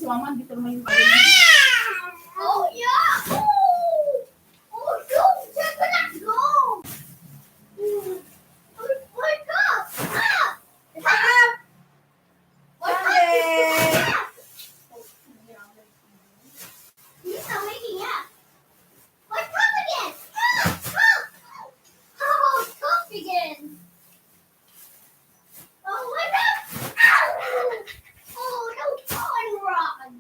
mama, dito naman yung Oh, yeah! Oh! Oh, go! Check it out! Go! Wake up! Ah! Wake up! Wake up! He's not waking up. Wake up again! Oh, stop again! Oh, wake up! Ow! Oh, no, Rod!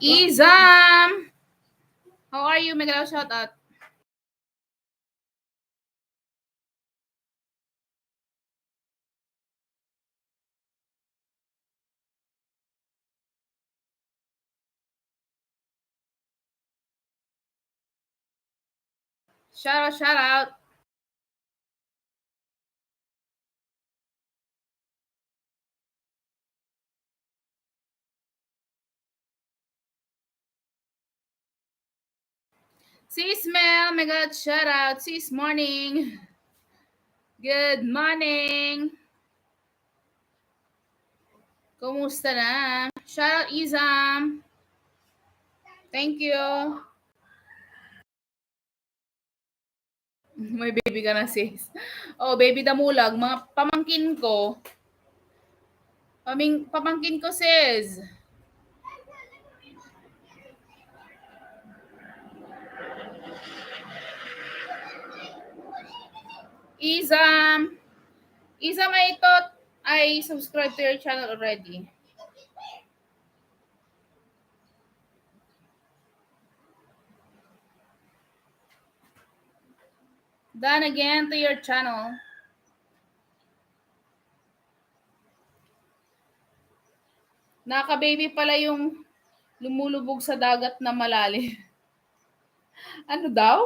Izam! How are you? Mega shout out. Shout out. Sis Mel, mega shout out. Sis morning. Good morning. Kumusta na? Shout out Izam. Thank you. May baby ka na sis. Oh, baby damulag. Mga pamangkin ko. Pamangkin ko sis. Izam. Izam, I thought I subscribed to your channel already. Done again to your channel. Naka-baby pala yung lumulubog sa dagat na malalim. Ano daw?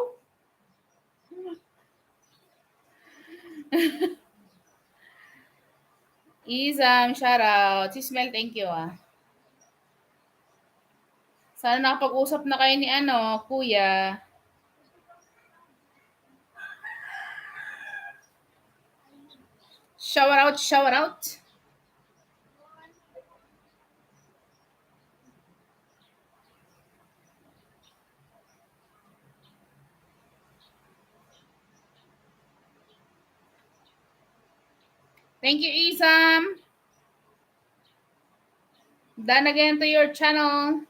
Izam, shout out. Si Smell, thank you ah. Sana nakapag-usap na kayo ni kuya. Shout out, shout out. Thank you, Izam. Done again to your channel.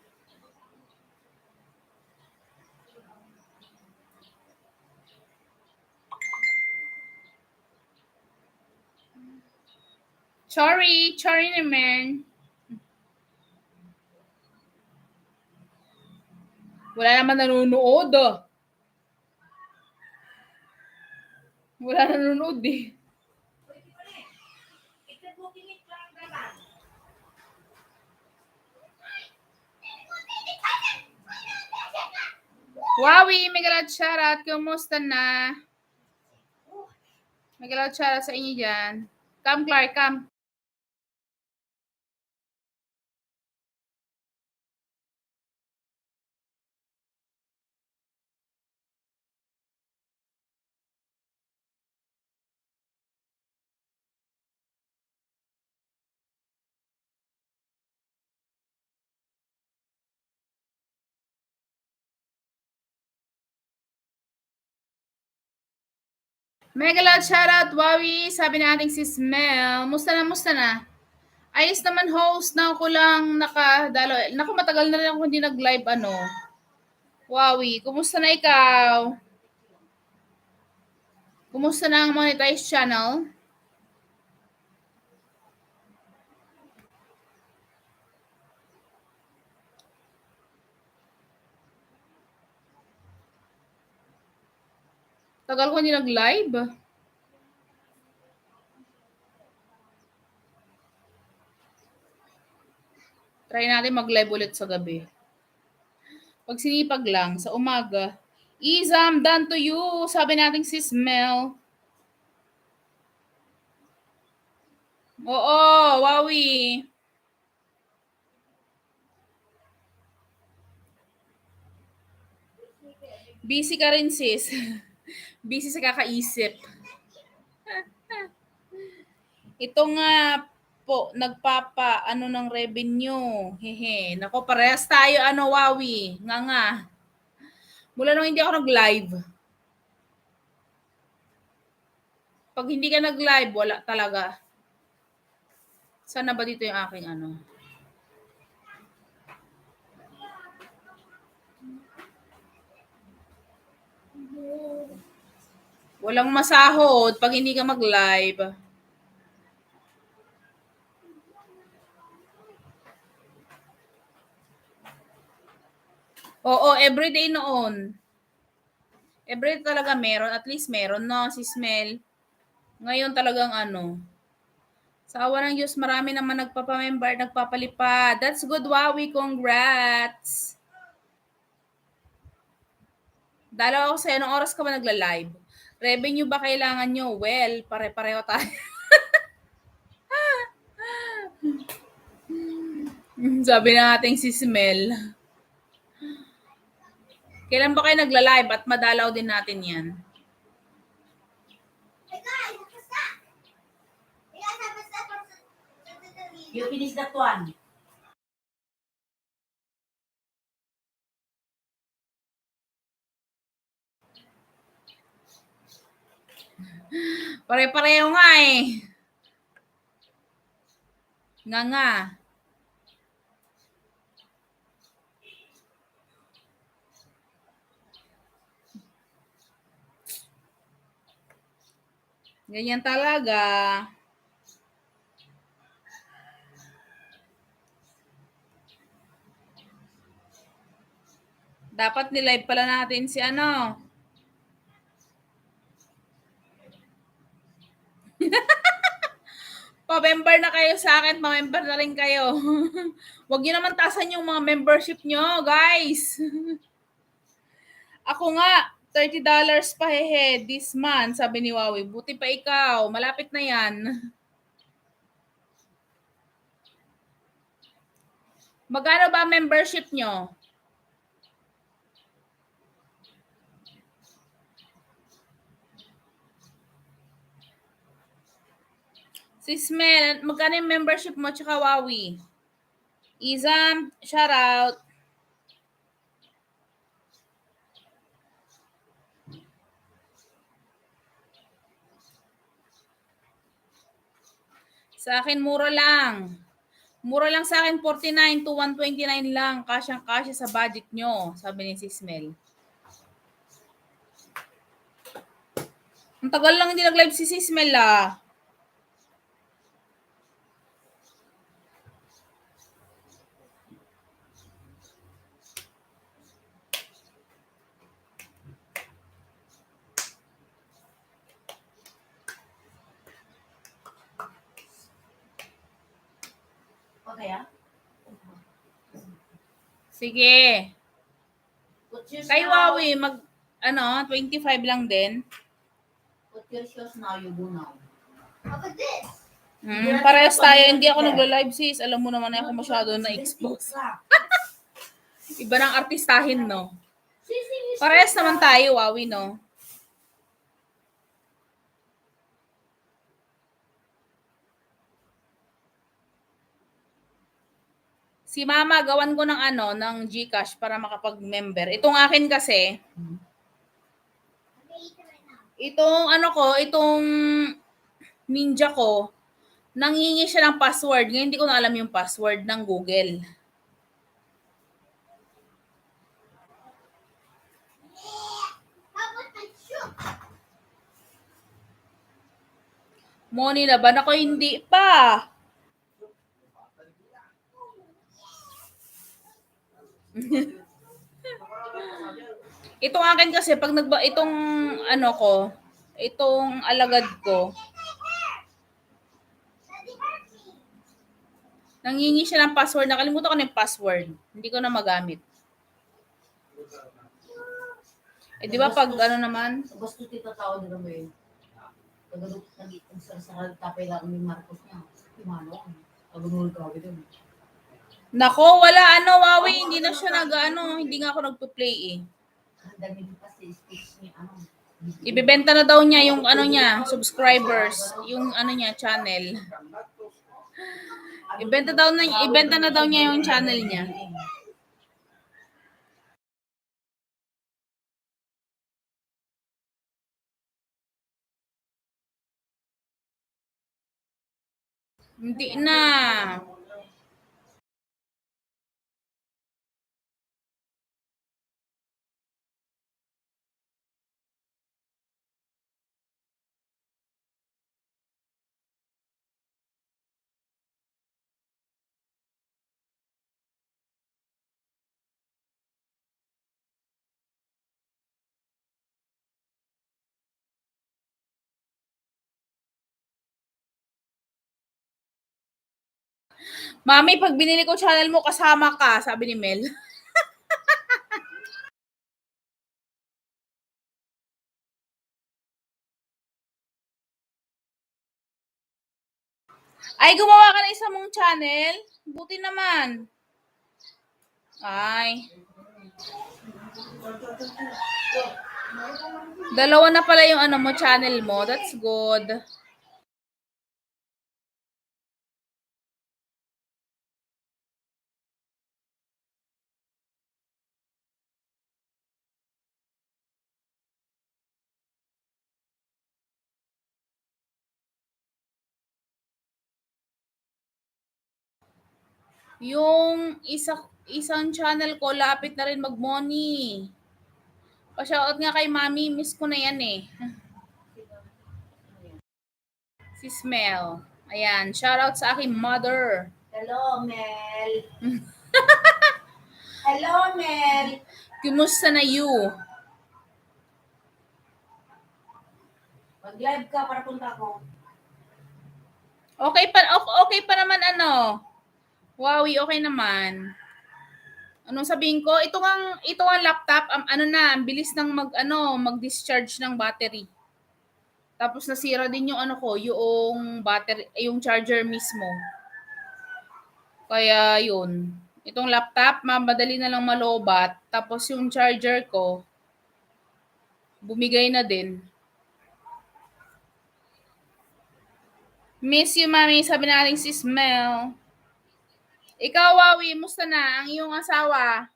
Sorry naman. Wala naman nanonood. Wala nanonood eh. Wawi, megalad shoutout. Kumusta na? Megalad shoutout sa inyo dyan. Come, Clark, come. Mega loud shoutout, Wawi. Sabi nating si Smell. Musta na? Ayos naman host. Na ako lang nakadalo. Naku, matagal na rin ako hindi nag-live Wawi, kumusta na ikaw? Kumusta na ang monetized channel? Tagal ko hindi nag-live. Try natin mag-live ulit sa gabi. Pag sinipag lang, sa umaga. Izam, done to you. Sabi natin si Smell. Oo, Wawi. Busy ka rin sis. Busy sa kakaisip. Ito nga po, ng revenue. Hehe. Nako, parehas tayo, Wawi. Nga. Mula nung hindi ako nag-live. Pag hindi ka nag-live, wala talaga. Sana ba dito yung aking Walang masahod pag hindi ka mag-live. Oo, everyday noon. Everyday talaga meron. At least meron, no, si Smell. Ngayon talagang ano. Sa awa ng Diyos, marami naman nagpapamember, nagpapalipad. That's good, Wawi. Congrats! Dalaw ako sa'yo. Anong oras ka ba nagla-live? Revenue ba kailangan nyo? Well, pare-pareho tayo. Sabi na natin si Smell. Kailan ba kayo nagla-live at madalaw din natin yan? Hey guys, what's that? You guys have a separate. You finish that one. Pare-pareho nga eh. Nga. Ganyan talaga. Dapat nilive pala natin si ano. Pa-member na kayo sa akin, pa-member na rin kayo. Huwag niyo naman tasan yung mga membership nyo, guys. Ako nga, $30 pa hehe this month, sabi ni Wawi. Buti pa ikaw, malapit na yan. Magkano ba membership nyo? Si Smel, magkano yung membership mo tsaka Wawi? Izam, shout out. Sa akin, mura lang. Mura lang sa akin, 49 to 129 lang. Kasyang-kasya sa budget nyo, sabi ni si Smel. Ang tagal lang hindi nag-live si Smel ah. Okay, ah? Sige. Put your Kay now. Wawi, 25 lang din. Put your shoes now, you do now. How about this? Parehas tayo. Hindi ako nagla-live sis. Alam mo naman ako masyado na-expose. Iba ng artistahin, no? Parehas naman tayo, Wawi, no? Si Mama, gawan ko ng ng GCash para makapag-member. Itong akin kasi, itong Ninja ko, nangingi siya ng password. Ngayon hindi ko na alam yung password ng Google. How about my shoe? Money na ba? Ako hindi pa. Itong akin kasi, pag itong itong alagad ko, nangingi siya ng password. Nakalimutan ko na yung password. Hindi ko na magamit. Eh, di ba pag naman? Gusto tito tao nila mo yun. Tagalog, nag-itong sa tapay lang ni Marcos niya. Imano ko. Tagalog kawin doon. Nako, wala Wawi. Hindi na siya hindi nga ako nagpo-play eh. Ang dami din kasi speech niya, Ibebenta na daw niya yung niya, subscribers, yung niya, channel. Ibenta na daw niya yung channel niya. Hindi na. Mami, pag binili ko channel mo, kasama ka, sabi ni Mel. Ay, gumawa ka na isa mong channel? Buti naman. Ay. Dalawa na pala yung ano mo, channel mo. That's good. Yung isang channel ko, lapit na rin mag-money. Pa-shoutout nga kay Mami, miss ko na yan eh. Si Smell. Ayan, shoutout sa aking mother. Hello, Mel. Hello, Mel. Kumusta na you? Mag-live ka para punta ko. Okay pa naman ano. Wowie, okay naman. Anong sabihin ko? Ito ang laptop, ano na, ang bilis ng mag-discharge ng battery. Tapos nasira din yung ano ko, yung battery, yung charger mismo. Kaya yun. Itong laptop, madali na lang malobat. Tapos yung charger ko, bumigay na din. Miss you, Mami, sabi natin si Smell. Ikaw, Wawi, musta na ang iyong asawa?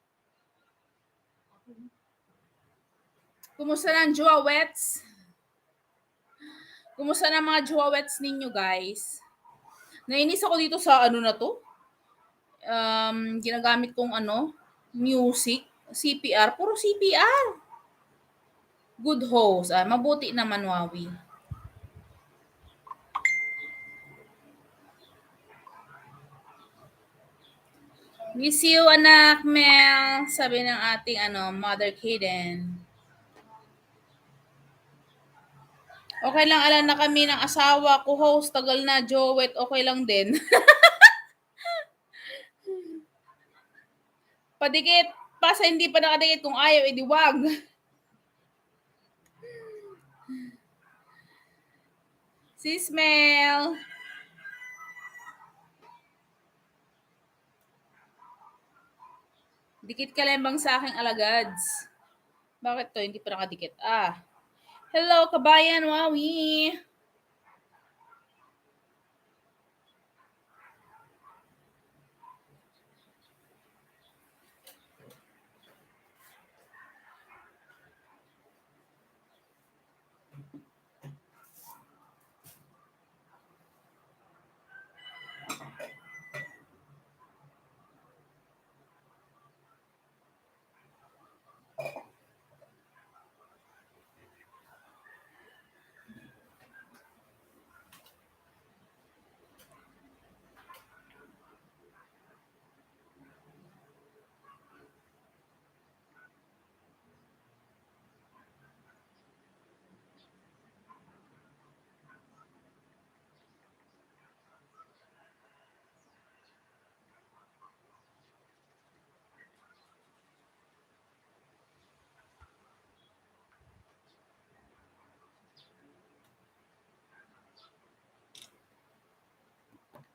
Kumusta na ang Juawets? Kumusta na mga Juawets ninyo, guys? Nainis ako dito sa ano na to. Ginagamit kong music, CPR. Puro CPR. Good host. Mabuti naman, Wawi. Miss you, anak, Mel. Sabi ng ating Mother Kaden. Okay lang, alam na kami ng asawa ko, host. Tagal na, Joet. Okay lang din. Padikit. Pasa hindi pa nakadikit. Kung ayaw, edi wag. Sis Mel. Dikit ka lang bang sa aking alagads? Bakit to? Hindi pa nakadikit. Hello, kabayan, Wawi.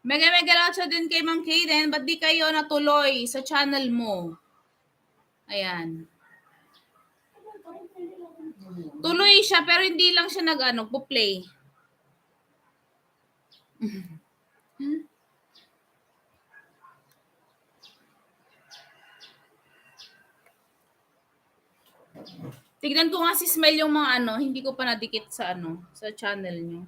Mega loud siya din kay Ma'am Kaden. Ba't di kayo natuloy sa channel mo? Ayan. Tuloy siya pero hindi lang siya po-play. Tignan ko nga si Smile yung mga hindi ko pa nadikit sa sa channel niyo.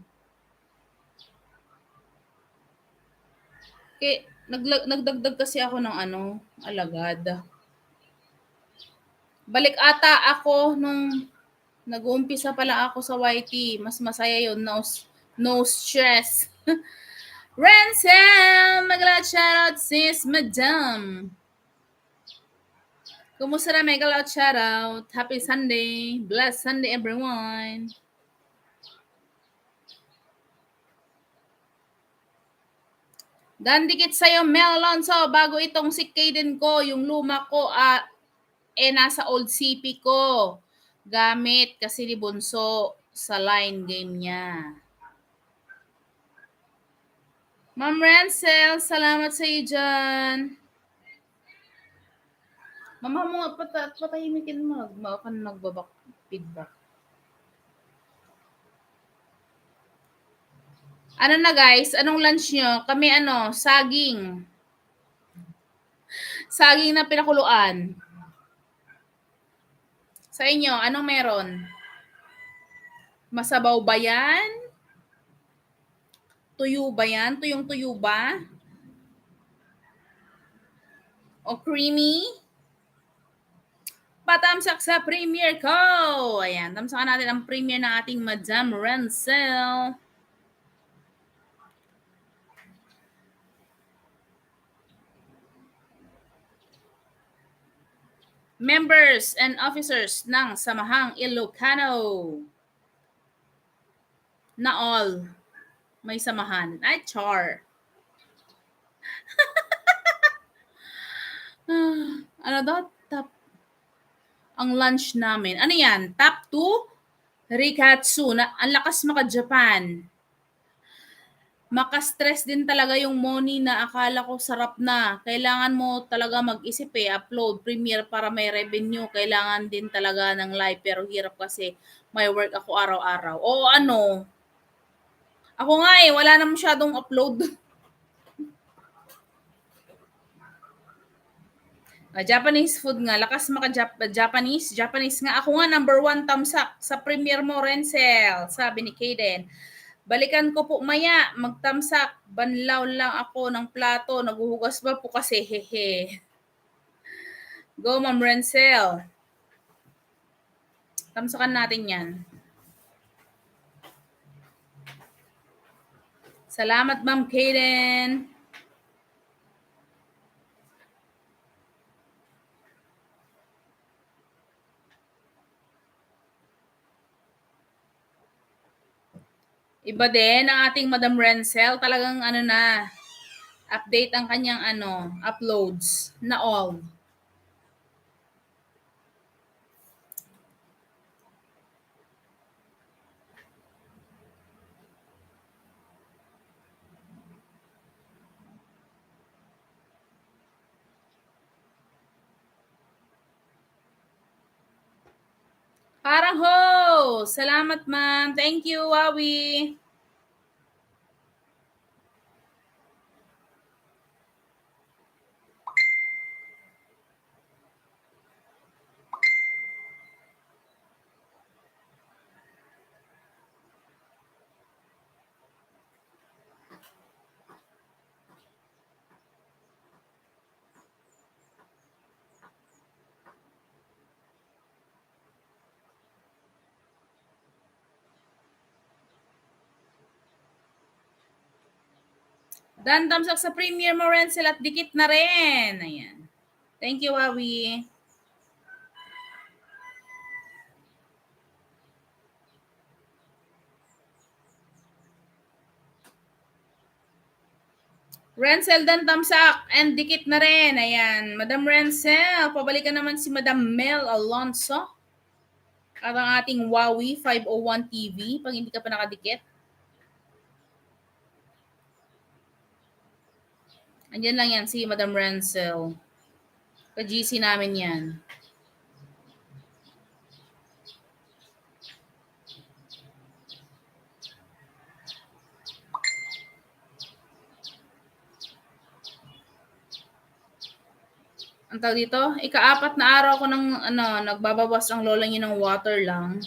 Nagdagdag kasi ako ng alagad. Balik ata ako nung nag-uumpisa pala ako sa YT. Mas masaya yun. No stress. Ransom! Mag-loud shoutout sis Madam. Kumusta na? Mega loud shoutout. Happy Sunday. Blessed Sunday everyone. Dandikit sa'yo, Mel Alonso, bago itong si Kaden ko, yung luma ko, nasa old CP ko. Gamit kasi ni Bunso sa line game niya. Ma'am Rancel, salamat sa iyo dyan. Mama mo nga, patahimikin mo. Baka nagbabak feedback. Ano na guys? Anong lunch nyo? Kami saging. Saging na pinakuluan. Sa inyo, anong meron? Masabaw ba yan? Tuyo ba yan? Tuyong-tuyo ba? O creamy? Patamsak sa premiere ko! Ayan, tamsakan natin ang premiere ng ating Madam Rancel. Members and officers ng Samahang Ilocano. Na all. May samahan. Ay, char. Ano daw? Top. Ang lunch namin. Ano yan? Top 2? Rikatsu. Ang lakas maka-Japan. Maka-stress din talaga yung money na akala ko sarap na. Kailangan mo talaga mag-isip upload, premiere para may revenue. Kailangan din talaga ng live pero hirap kasi may work ako araw-araw. O ako nga wala na masyadong upload. Japanese food nga, lakas maka-Japanese nga. Ako nga number 1 thumbs up sa premiere mo, Renzel, sabi ni Kaden. Balikan ko po maya, magtamsak, banlaw lang ako ng plato, naguhugas ba po kasi, hehe. Go, Ma'am Rencel. Tamsakan natin yan. Salamat, Ma'am Kaden. Iba din ang ating Madam Rencel. Talagang update ang kanyang uploads na all. Parang ho! Salamat, ma'am. Thank you, Wawi. Dan tamsak sa premiere mo, Renzel, at dikit na rin. Ayan. Thank you, Wawi. Renzel, dan tamsak, and dikit na rin. Ayan. Madam Renzel, pabalikan naman si Madam Mel Alonso. At ang ating Wawi 501 TV, pag hindi ka pa nakadikit. Andyan lang yan si Madam Renzel. Ka-GC namin yan. Ang tawag dito, ika-4 na araw ko ng nagbabawas ang lola niyo ng water lang.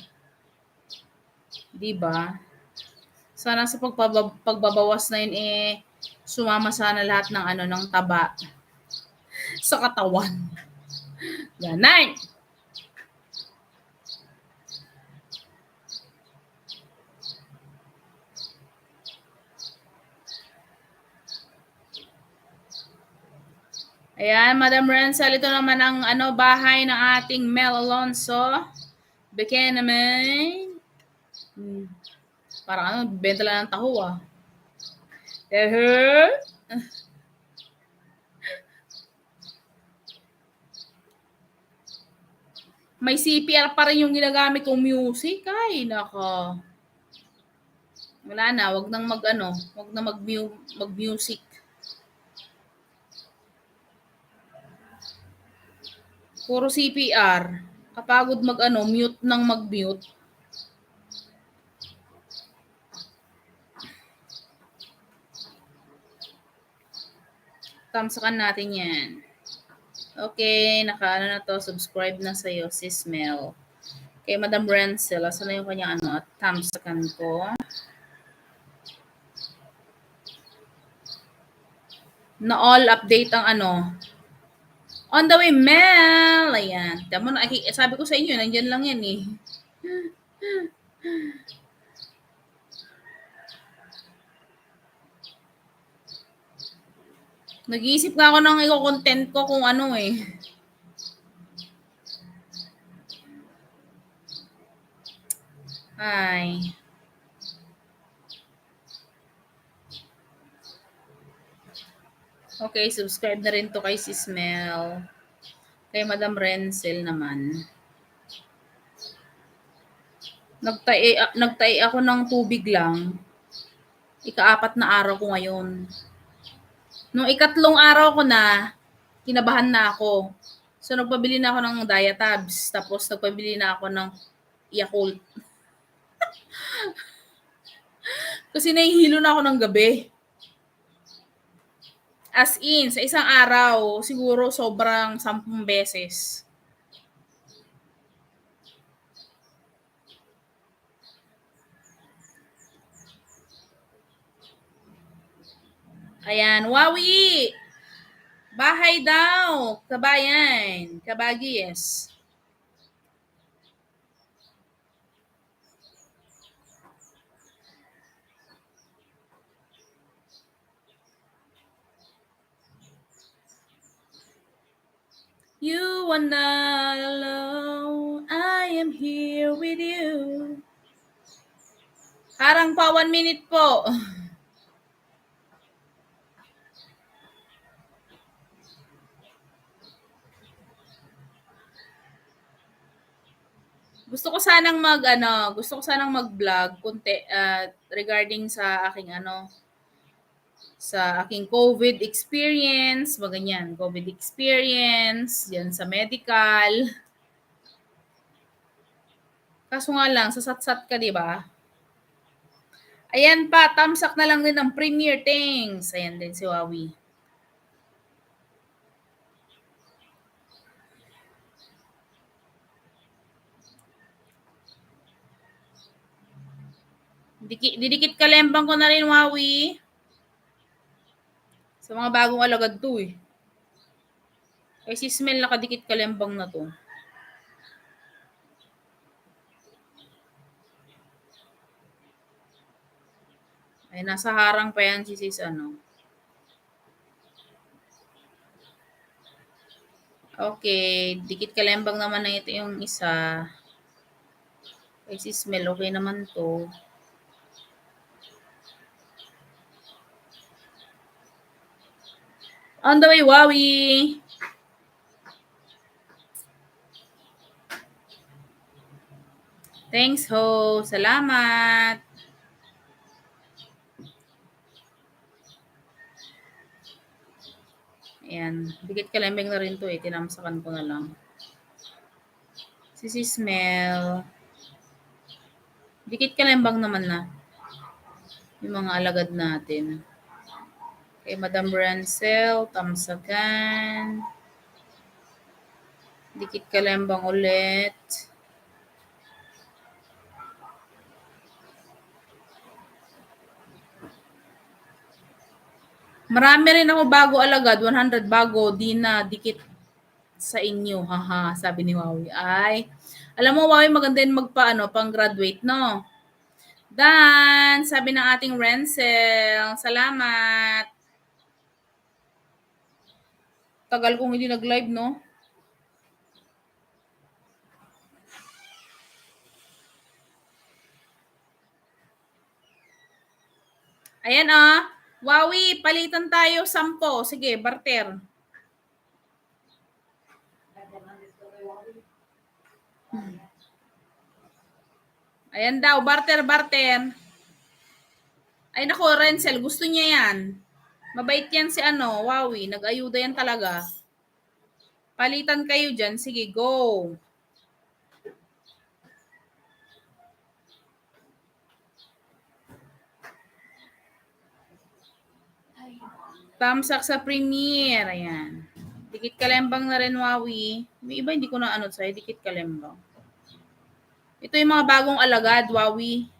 'Di ba? Sana sa pagbabawas na yun sumama sana lahat ng ng taba sa katawan. Ganun. Ayan, Madam Renzel, ito naman ang bahay ng ating Mel Alonso. Beke naman. Parang benta lang ng taho May CPR pa rin yung ginagamit kong music. Ay, nako. Wala na, wag nang wag na mag-music. Puro CPR. Kapagod mute nang mag-mute. Tamsakan natin yan. Okay, na to, subscribe na sa'yo, sis Mel. Kay Madam Renzel, asan na yung kanyang at tamsakan ko. Na all update ang On the way, Mel! Ayan. Tama na, sabi ko sa inyo, nandyan lang yan eh. Nag-iisip nga ako ng i-content ko kung ano eh. Ay. Okay, subscribe na rin to kay Sis Mel. Kay Madam Renzel naman. Nagtae ako ng tubig lang. Ika-4 na araw ko ngayon. Nung 3 araw ko na, kinabahan na ako. So, nagpabili na ako ng Diatabs. Tapos, nagpabili na ako ng Yakult. Kasi nahihilo na ako ng gabi. As in, sa isang araw, siguro sobrang 10 beses. Ayan, Wawi! Bahay daw, kabayan, kabagis. You are not alone, I am here with you. Harang pa 1 minute po. Gusto ko sanang mag-vlog kunti regarding sa aking sa aking COVID experience, maganyan, COVID experience, yan sa medical. Kaso nga lang, sasat-sat ka, di ba? Ayan pa, tamsak na lang din ang Premier Things. Ayan din si Wawi. Didikit kalembang ko na rin, Wawi. Sa mga bagong alagad to eh. Kay si Smell nakadikit kalembang na to. Ay, nasa harang pa yan si sis Okay, dikit kalembang naman na ito yung isa. Kay si Smell, okay naman to. On the way, Wawi! Thanks, ho. Salamat. Ayan. Dikit kalembeng na rin to eh. Tinamsakan ko na lang. Si Smell. Dikit kalembang naman na. Yung mga alagad natin. Kay Madam Renzel, tamsakan. Dikit kalembang ulit. Marami rin ako bago alagad, 100 bago, di na dikit sa inyo, haha, sabi ni Wawi. Ay, alam mo Wawi, maganda din pang graduate, no? Dan, sabi ng ating Renzel, salamat. Tagal kong hindi nag-live, no? Ayan Wawi, palitan tayo 10. Sige, barter. Ayan daw, barter. Ay nako, Renzel, gusto niya yan. Mabait yan si Wowie. Nag-ayuda yan talaga. Palitan kayo dyan. Sige, go. Thumbs up sa premiere. Ayan. Dikit kalembang na rin, Wowie. May iba hindi ko na sa'yo. Dikit kalembang. Ito yung mga bagong alagad, Wowie.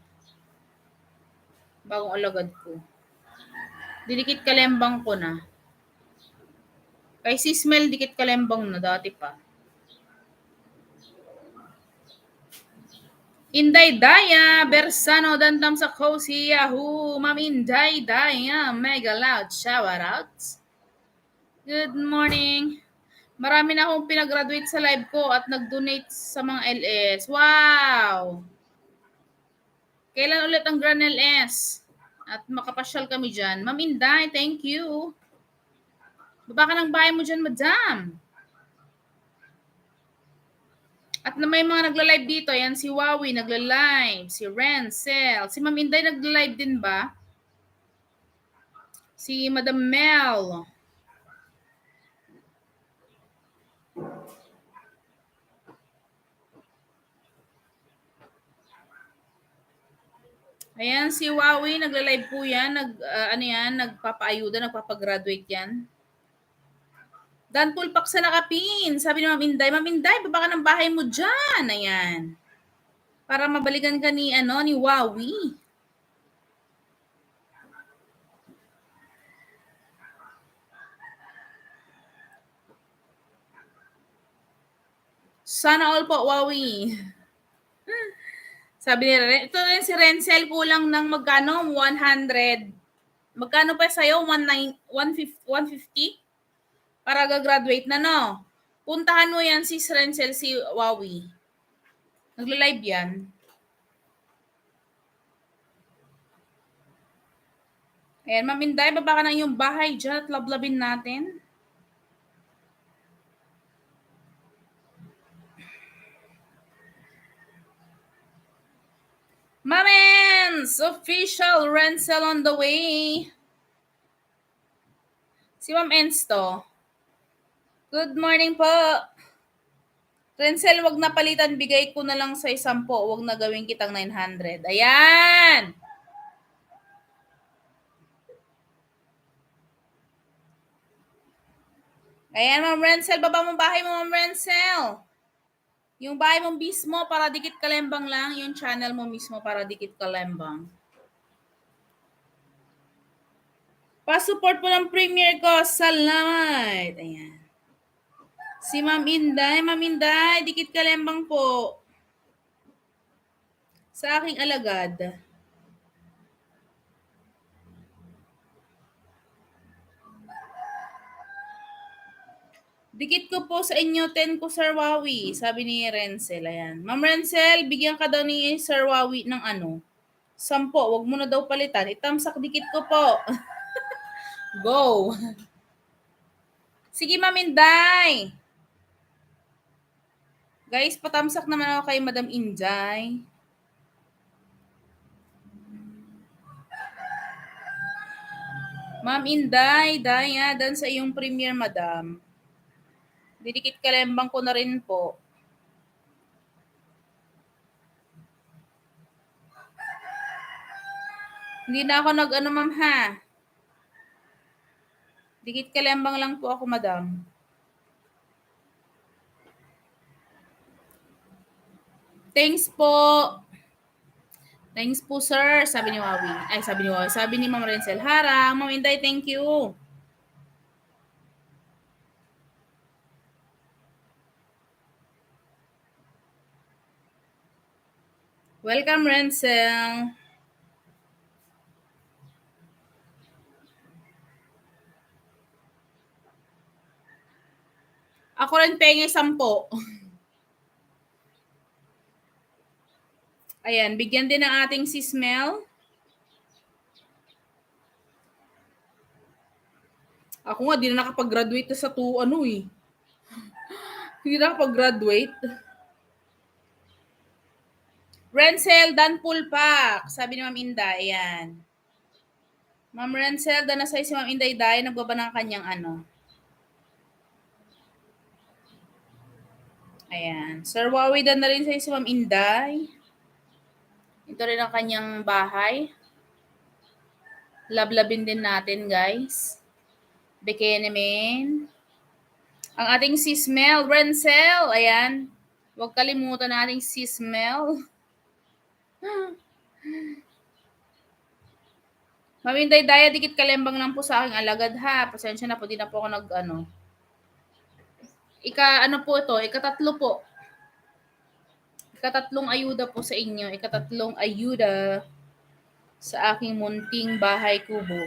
Bagong alagad ko. Didikit kalembang ko na. Kay si Smell, dikit kalembang na dati pa. Inday Daya, Bersano, Dantam sa Cozy, Yahoo, Ma'am Inday Daya, mega loud shoutouts. Good morning. Marami na akong pinagraduate sa live ko at nag-donate sa mga LS. Wow! Kailan ulit ang Grand LS? At makapasyal kami dyan. Ma'am Inday, thank you. Baba ka ng bahay mo dyan, madam. At na may mga nagla-live dito, yan si Wowie nagla-live, si Renzel, si Ma'am Inday nagla-live din ba? Si Madam Mel. Ayan, si Wowie nagla-live po yan, nagpapaayuda, nagpapagraduate yan. Dan Pulpak sa nakapin, sabi ni Ma'am Inday, baba ka ng bahay mo dyan, ayan. Para mabalikan ka ni Wowie. Sana all po, Wowie. Sabi ni ito rin si Renzel, kulang ng magkano? 100. Magkano pa sa'yo? 150? Para gagraduate na, no? Puntahan mo yan si Renzel, si Wowie. Nagla-live yan. Ayan, Ma'am Inday, baba ka ng iyong bahay dyan at lablabin natin. Mamens! Official Renzel on the way. Si Ma'am Ens to. Good morning po. Renzel, wag na palitan. Bigay ko na lang sa 10. Wag na gawin kitang 900. Ayan! Ayan, Ma'am Renzel. Baba mong bahay mo, Ma'am Renzel. Yung bahay mo mismo para dikit kalembang lang. Yung channel mo mismo para dikit kalembang. Pa-support po ng premiere ko. Salamat. Ayan. Si Ma'am Inday, dikit kalembang po. Sa aking alagad. Dikit ko po sa inyo 10 ko, Sir Wowie. Sabi ni Renzel. Ayan. Ma'am Renzel, bigyan ka daw ni Sir Wowie ng 10. Wag mo na daw palitan. Itamsak dikit ko po. Go. Sige, Ma'am Inday. Guys, patamsak naman ako kay Madam Inday. Ma'am Inday, Daya, dan sa iyong premiere, Madam. Didikit kalembang ko na rin po. Hindi na ako ma'am, ha? Dikit kalembang lang po ako, Madam. Thanks po. Thanks po, sir. Sabi ni Wowie. Sabi ni Ma'am Renzel. Harang, Ma'am Inday, thank you. Welcome, Renzel. Ako rin penge 10. Ayan, bigyan din ng ating si Smell. Ako nga, di na nakapag-graduate sa Hindi na nakapag-graduate. Renzel Dan Pulpak. Sabi ni Ma'am Inday. Ayan. Ma'am Renzel, danasay si Ma'am Inday Day. Nagbaba ng kanyang ano. Ayan. Sir Wawi, dan na rin sa'yo si Ma'am Inday. Ito rin ang kanyang bahay. Lablabin din natin, guys. Bekenemen. Ang ating sis Mel Renzel. Ayan. Huwag kalimutan na ating sis Mel. Ma'am Inday Daya, dikit kalembang lang po sa aking alagad ha. Pasensya na po, di na po ako nag-ano. Ano po ito? Ikatatlo po. Ikatatlong ayuda po sa inyo. Ikatatlong ayuda sa aking munting bahay kubo.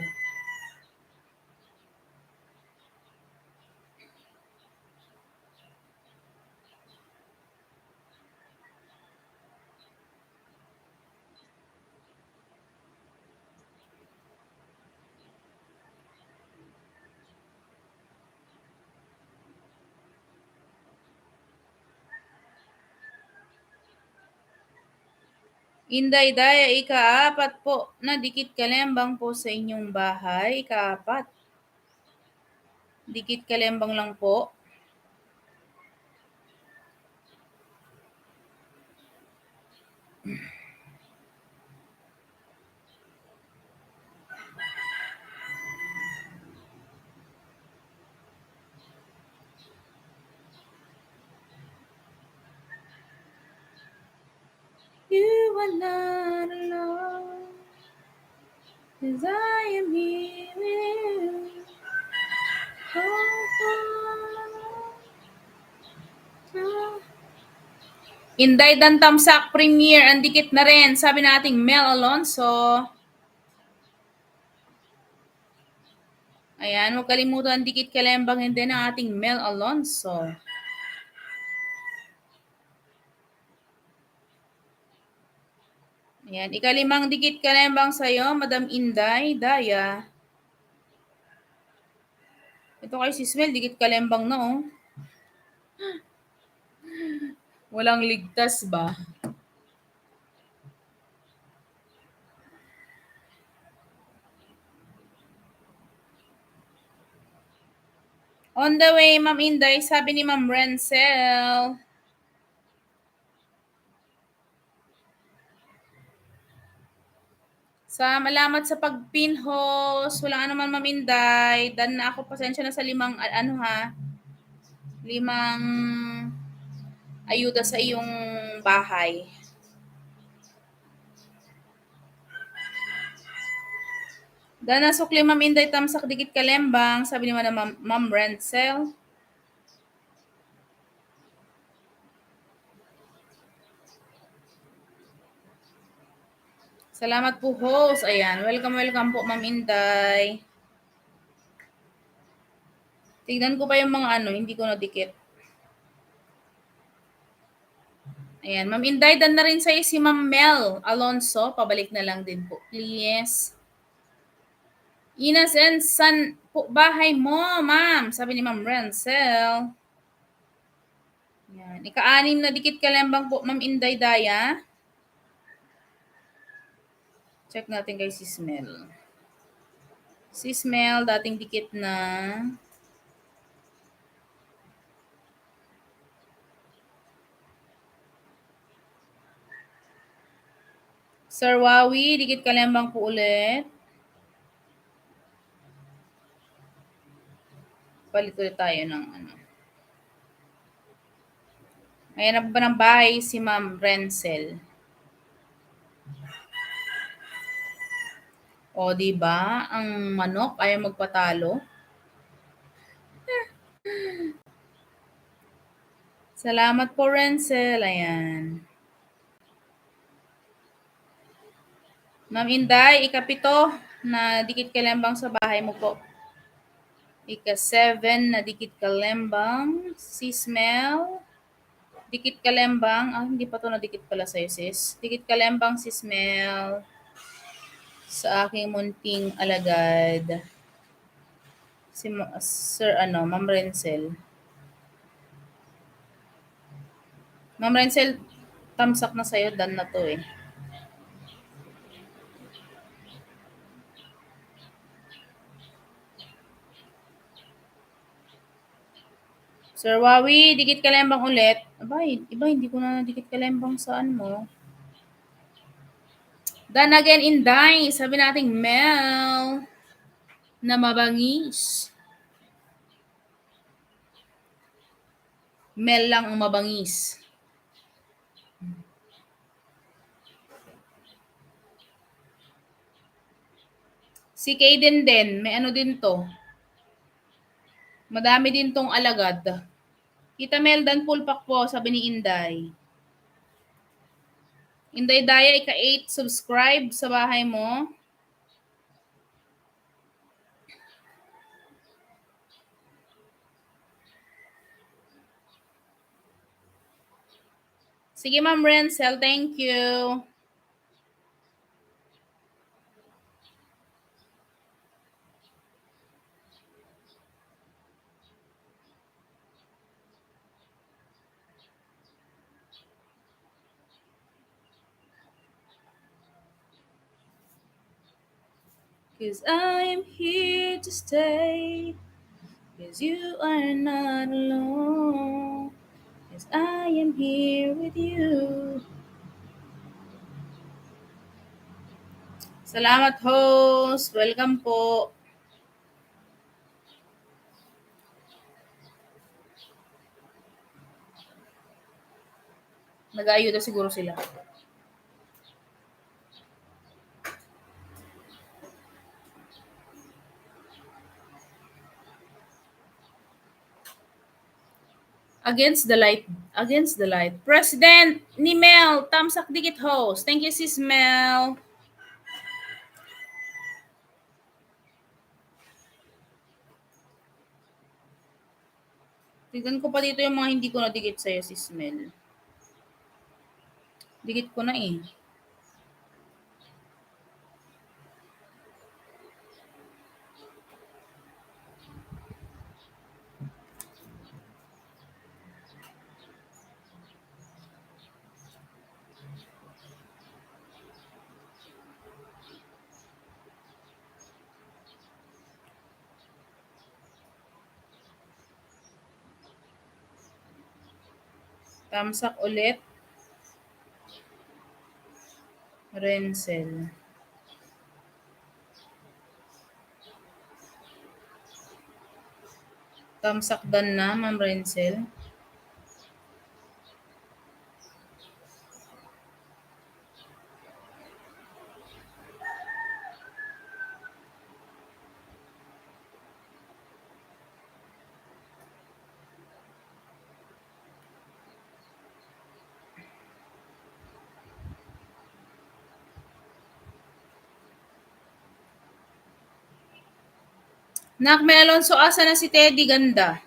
Inday Daya, ika-apat po na dikit kalembang po sa inyong bahay. Ika-apat. Dikit kalembang lang po. You are not alone, 'cause I am here with you. Inday Dan Tamsak Premier, ang dikit na rin. Sabi nating Mel Alonso. Ayan, huwag kalimutan ang dikit kalembangin din ng ating Mel Alonso. Ayan, ikalimang dikit kalembang sa'yo, Madam Inday Daya. Ito kay Sis Mel, dikit kalembang na oh. Walang ligtas ba? On the way, Ma'am Inday, sabi ni Ma'am Renzel. Salamat sa pag-pin host. Walang anuman, Ma'am Inday. Dan na ako, pasensya na sa limang ayuda sa iyong bahay. Dan na sukli, Ma'am Inday, tamsak dikit kalembang. Sabi ni Ma'am Renzel. Salamat po, host. Ayan. Welcome po, Ma'am Inday. Tignan ko pa yung mga hindi ko nadikit. Ayan. Ma'am Inday, dan na rin sa'yo si Ma'am Mel Alonso. Pabalik na lang din po, please. Inas and San po, bahay mo, ma'am. Sabi ni Ma'am Renzel. Ayan. Ika-anim na dikit kalembang po, Ma'am Inday Daya. Check natin kay Sis Mel. Sis Mel, dating dikit na. Sir Wawi, dikit kalembang po ulit. Palit ulit tayo ng Ayan na ba ng bahay si Ma'am Renzel? O, diba? Ang manok ayaw magpatalo. Salamat po, Renzel. Ayan. Ma'am Inday, ikapito na dikit kalembang sa bahay mo po. Ika-7 na dikit kalembang. Sis Mel. Dikit kalembang. Hindi pa to na dikit pala sa'yo, sis. Dikit kalembang, Sis Mel. Sa aking munting alagad. Si Sir Ma'am Renzel. Ma'am Renzel, Tamsak na sa'yo, done na to eh. Sir Wawi, dikit kalembang ulit. Aba, iba, hindi ko na dikit kalembang saan mo. Done again, Inday. Sabi nating Mel na mabangis. Mel lang ang mabangis. Si Kaden din, may ano din to. Madami din tong alagad. Kita Meldan Pulpak po, sabi ni Inday. Inday Daya, ika-8, subscribe sa bahay mo. Sige, Ma'am Renzel, thank you. Cause I am here to stay. Cause you are not alone. Cause I am here with you. Salamat, host. Welcome po. Nag-aayuda siguro sila. Against the light. Against the light. President ni Mel, tamsak dikit host. Thank you, sis Mel. Tignan ko pa dito yung mga hindi ko nadikit sa'yo, sis Mel. Dikit ko na eh. Tamsak ulit. Renzel. Tamsak dan na, Ma'am Renzel. Nak, may Alonso, asa na si Teddy? Ganda.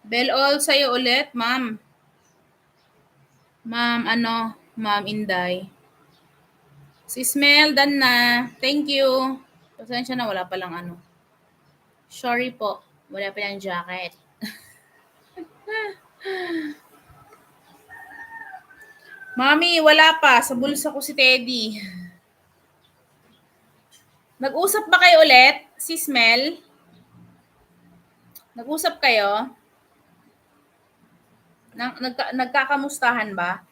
Bell all sa'yo ulit, ma'am. Ma'am Inday. Si Smell, done na. Thank you. Pasensya na, wala palang ano. Sorry po, wala palang jacket. Mami, wala pa. Sa bulsa ko si Teddy. Nag-usap ba kayo ulit, si Smell? Nag-usap kayo? Nagkakamustahan ba?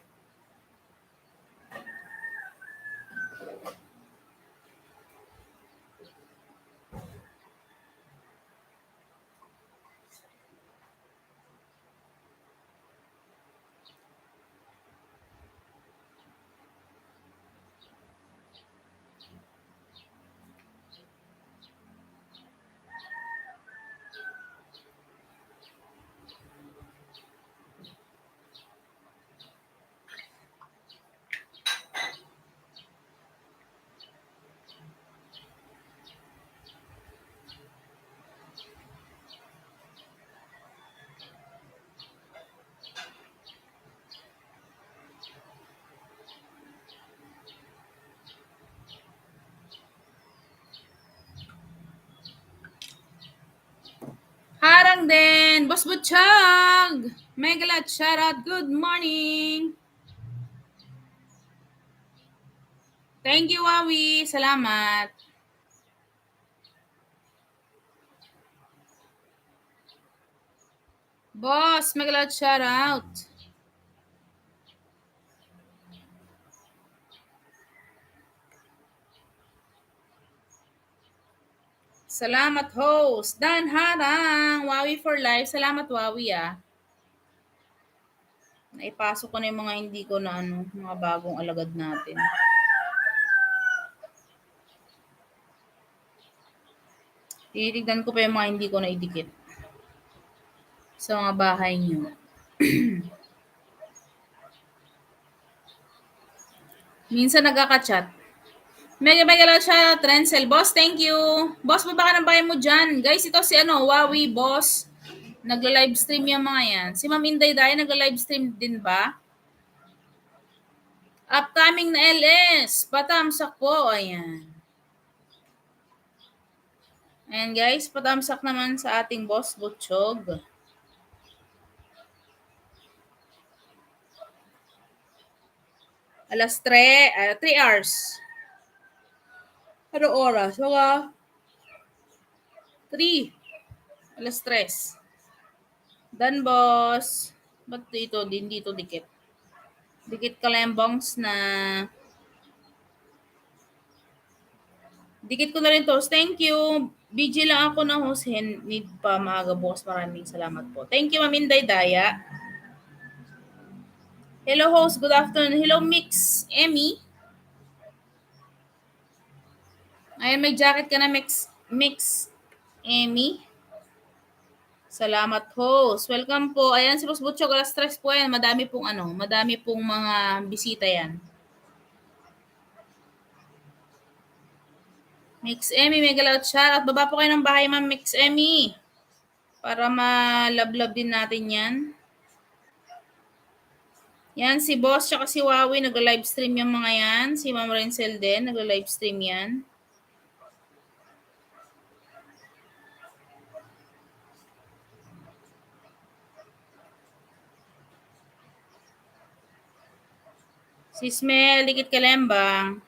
lang din. Boss Butchag! Megalat, shoutout. Good morning! Thank you, Wawi. Salamat. Boss, Megalat, shoutout. Salamat, host. Dan Harang. Wawi for life. Salamat, Wawi, ah. Naipasok ko na yung mga hindi ko na mga bagong alagad natin. Titignan ko pa yung mga hindi ko na idikit sa mga bahay nyo. Minsan nagkaka-chat. Mega lang siya, Trenzel. Boss, thank you. Boss, baba ka ng bahay mo dyan. Guys, ito si Wawi, boss. Nagla-livestream yung mga yan. Si Ma'am Inday Day, nagla-livestream din ba? Upcoming na LS. Patamsak po. Ayan. Ayan guys, patamsak naman sa ating boss, Butchog. Alas 3 hours. Ano oras? Mga 3. Alas 3. Done, boss. Ba't dito? Dito dikit. Dikit kalembongs na. Dikit ko na rin toast. Thank you. BG lang ako na host. Need pa maaga bukas. Maraming salamat po. Thank you, Ma'am Inday Daya. Hello, host. Good afternoon. Hello, Mix. Emmy. Ayan, may jacket ka na, Mix. Emmy. Salamat, host. Welcome po. Ayan, si Boss Butchog. Alas 3 po yan. Madami pong mga bisita yan. Mix Emmy, may galaw chat. At baba po kayo ng bahay, Ma'am Mix Emmy. Para malablab din natin yan. Yan, si Boss tsaka si Wawi, nag-livestream yung mga yan. Si Ma'am Rencel din, nag-livestream yan. Si Smell, Dikit Kalembang.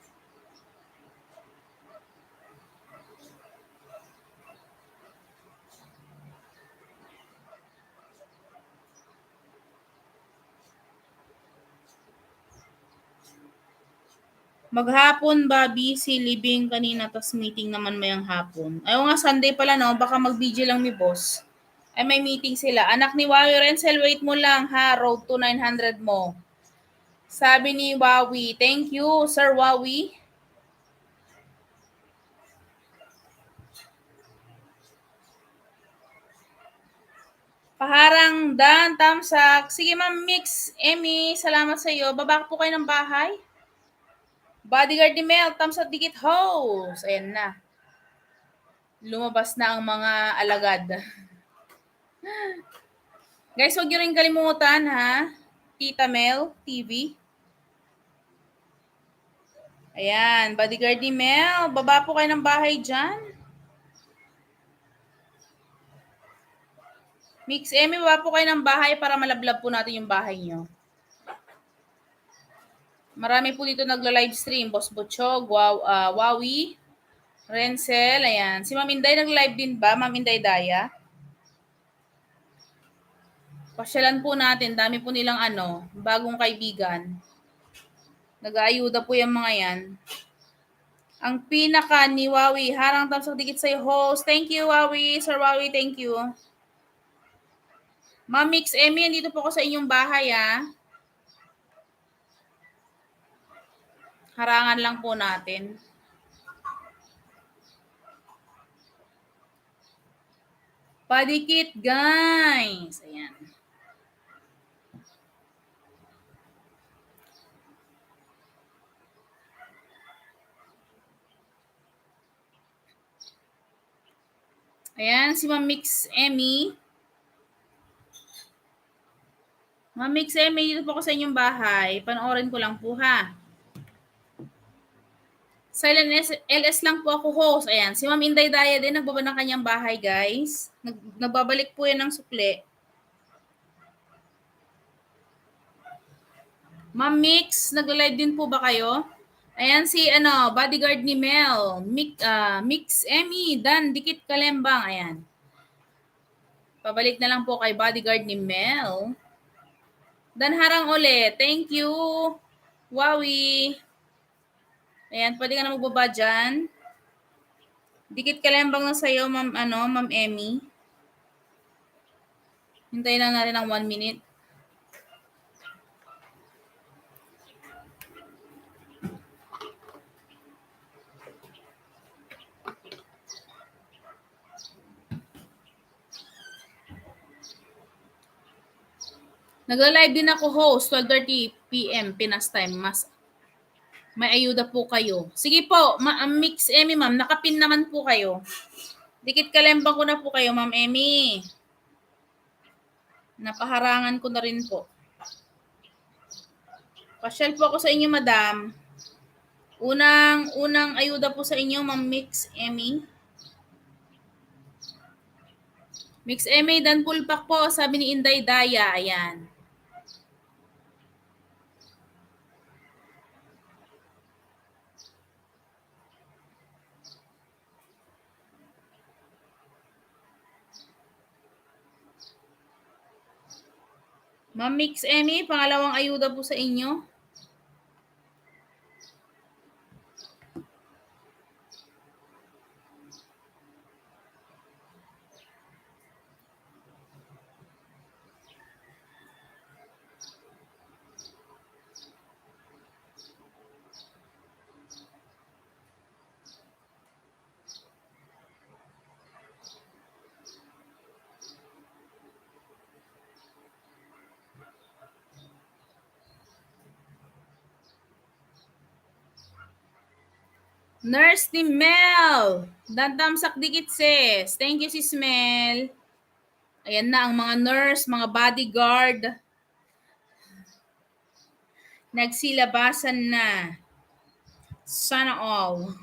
Maghapon ba, busy, living kanina, tas meeting naman mayang hapon. Ayaw nga, Sunday pala, no? Baka mag-BG lang ni boss. Ay, may meeting sila. Anak ni Wawi Rencel, wait mo lang, ha? Road to 900 mo. Sabi ni Wawi, thank you, Sir Wawi. Paharang Dan, tamsak. Sige, Ma'am Mix, Emmy, salamat sa iyo. Baba po kayo ng bahay. Bodyguard ni Mel, thumbs up dikit host. Ayan na. Lumabas na ang mga alagad. Guys, huwag niyo rin kalimutan, ha? Tita Mel TV. Ayan, bodyguard ni Mel. Baba po kayo ng bahay dyan. Mix Emmy, baba po kayo ng bahay para malablab po natin yung bahay nyo. Marami po dito nagla-livestream. Boss Butchog, Wawi, Rencel, ayan. Si Ma'am Inday nag-live din ba? Ma'am Inday Daya? Pasyalan po natin. Dami po nilang bagong kaibigan. Nag-aayuda po yung mga yan. Ang pinaka ni Wawi, harang tamsak dikit sa'yo, host. Thank you, Wawi. Sir Wawi, thank you. Ma'am Mix Emmy, andito po ako sa inyong bahay, ha. Harangan lang po natin. Padikit, guys. Ayan. Ayan, si Ma'am Mix Emmy. Ma'am Mix Emmy, dito po ako sa inyong bahay. Panoorin ko lang po, ha. Silent LS lang po ako host. Ayan, si Ma'am Inday Daya din nagbaba ng kanyang bahay, guys. Nagbabalik po yan ng sukli. Ma'am Mix, nag-live din po ba kayo? Ayan si bodyguard ni Mel. Mix Emmy, Dan, Dikit Kalembang. Ayan. Pabalik na lang po kay bodyguard ni Mel. Dan Harang ulit. Thank you. Wowie. Ayan, pwede ka na magbaba dyan. Dikit Kalembang na sa'yo, Ma'am Emmy. Hintayin lang natin ng 1 minute. Nagla-live din ako host, 12:30 p.m. Pinas time. Mas may ayuda po kayo. Sige po, Mix Emmy, ma'am. Nakapin naman po kayo. Dikit kalembang ko na po kayo, Ma'am Emmy. Napaharangan ko na rin po. Pasyal po ako sa inyo, madam. Unang ayuda po sa inyo, Ma'am Mix Emmy. Mix Emmy, dan pulpak po, sabi ni Inday Daya. Ayan. Ma'am Mix Emmy, pangalawang ayuda po sa inyo. Nurse ni Mel. Dantamsak dikit sis. Thank you sis Mel. Ayan na ang mga nurse, mga bodyguard. Nagsilabasan na. Sana all.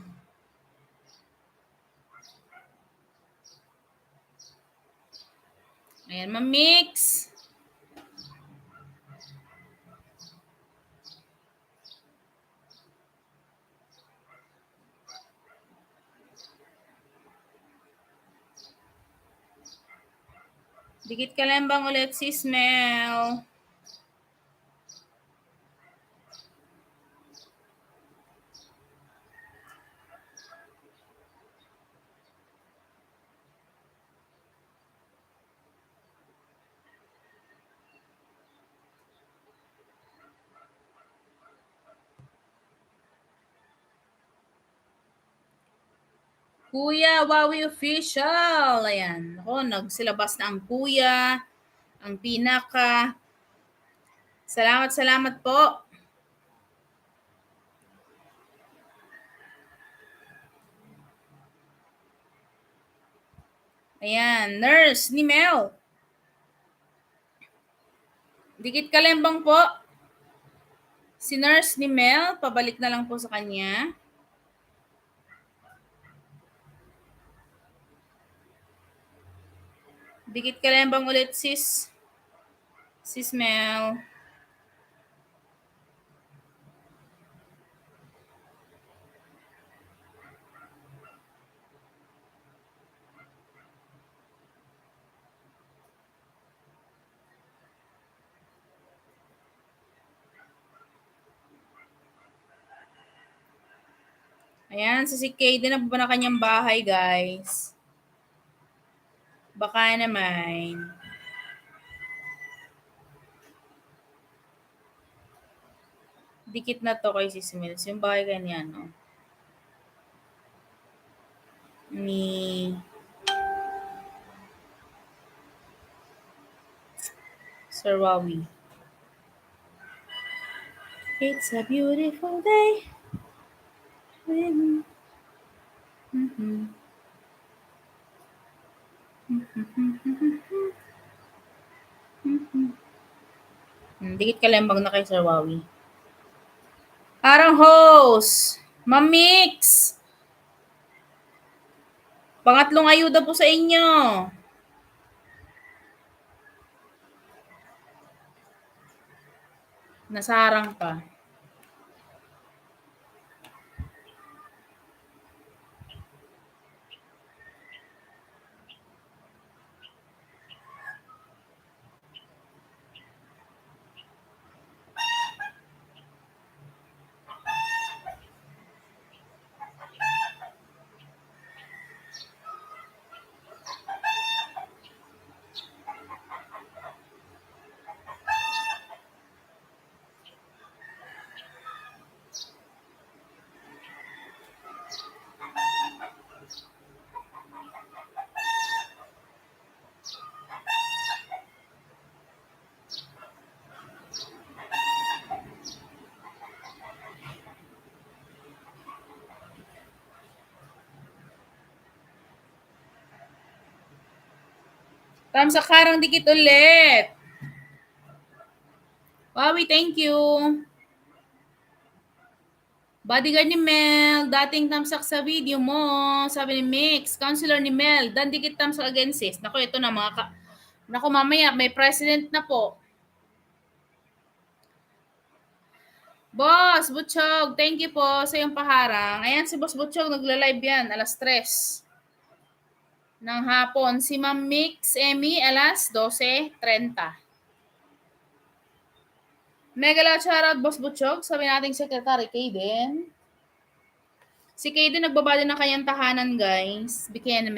Ayan, ma-mix. Dikit kalembang ulit si Smell. Kuya Wawi Official. Ayan. Ako, nagsilabas na ang kuya. Ang pinaka. Salamat po. Ayan. Nurse ni Mel. Dikit kalembang po. Si nurse ni Mel. Pabalik na lang po sa kanya. Dikit kalembang ulit sis Mel. Ayan, si Kay din na po na kanyang bahay, guys. Baka naman. Dikit na to kay Sis Mills. Yung bahay ganyan, no? Ni Sir Wawi. It's a beautiful day. Mm-hmm. Dikit kalembang na kay Sir Wawi. Arang host. Ma'am Mix. Pangatlong ayuda po sa inyo. Nasarang pa. Tamsak harang dikit ulit. Wawi, thank you. Bodyguard ni Mel, dating tamsak sa video mo. Sabi ni Mix, counselor ni Mel, dan dikit tamsak against sis. Naku, ito na mga Naku, mamaya, may president na po. Boss Butchog, thank you po sa iyong paharang. Ayan si Boss Butchog, nagla-live yan, alas 3 ng hapon. Si Ma'am Mix Emmy, alas 12:30. Mega love shoutout, Boss Butchog. Sabi nating Secretary Kaden. Si Kaden nagbaba din ng kanyang tahanan, guys. Buchanan.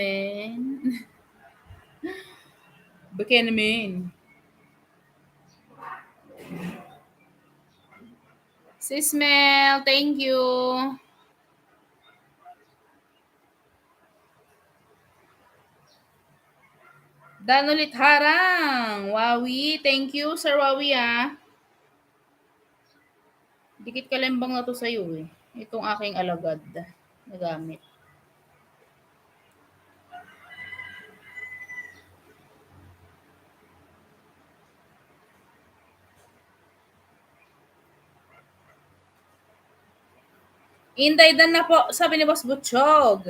Buchanan. Sis Mel, thank you. Dan ulit harang. Wawi, thank you, Sir Wawi, ah. Dikit kalembang na to sa'yo, eh. Itong aking alagad na gamit. Inday dan na po, sabi ni Boss Butchog.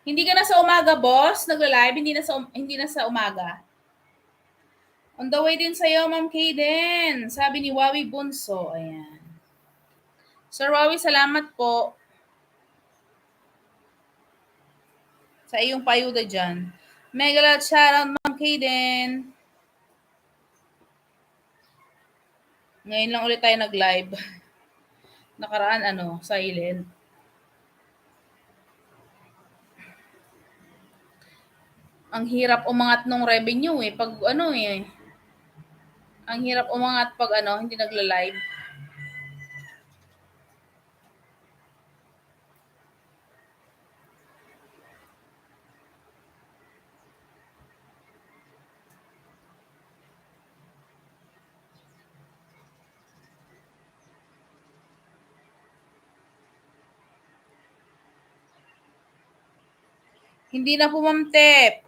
Hindi ka na sa umaga, boss? Nagla-live? Hindi na sa umaga. On the way din sa'yo, Ma'am Kaden. Sabi ni Wawi Bunso. Ayan. Sir Wawi, salamat po sa iyong payuda dyan. Mega lot shoutout, Ma'am Kaden. Ngayon lang ulit tayo nag-live. Nakaraan, silent. Ang hirap umangat ng revenue, eh. Ang hirap umangat pag, hindi nagla-live. Hindi na po, Ma'am Tep.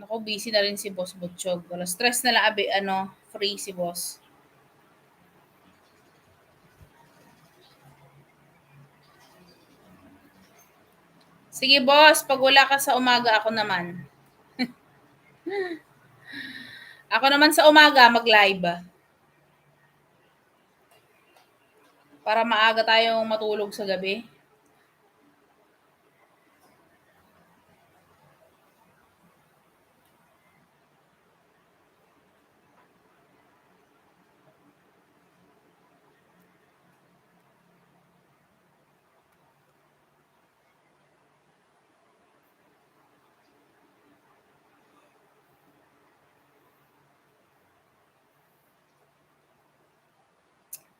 Naku, busy na rin si Boss Butchog. Alas 3 na lang, free si Boss. Sige, Boss. Pag wala ka sa umaga, ako naman. Ako naman sa umaga, mag-live. Para maaga tayong matulog sa gabi.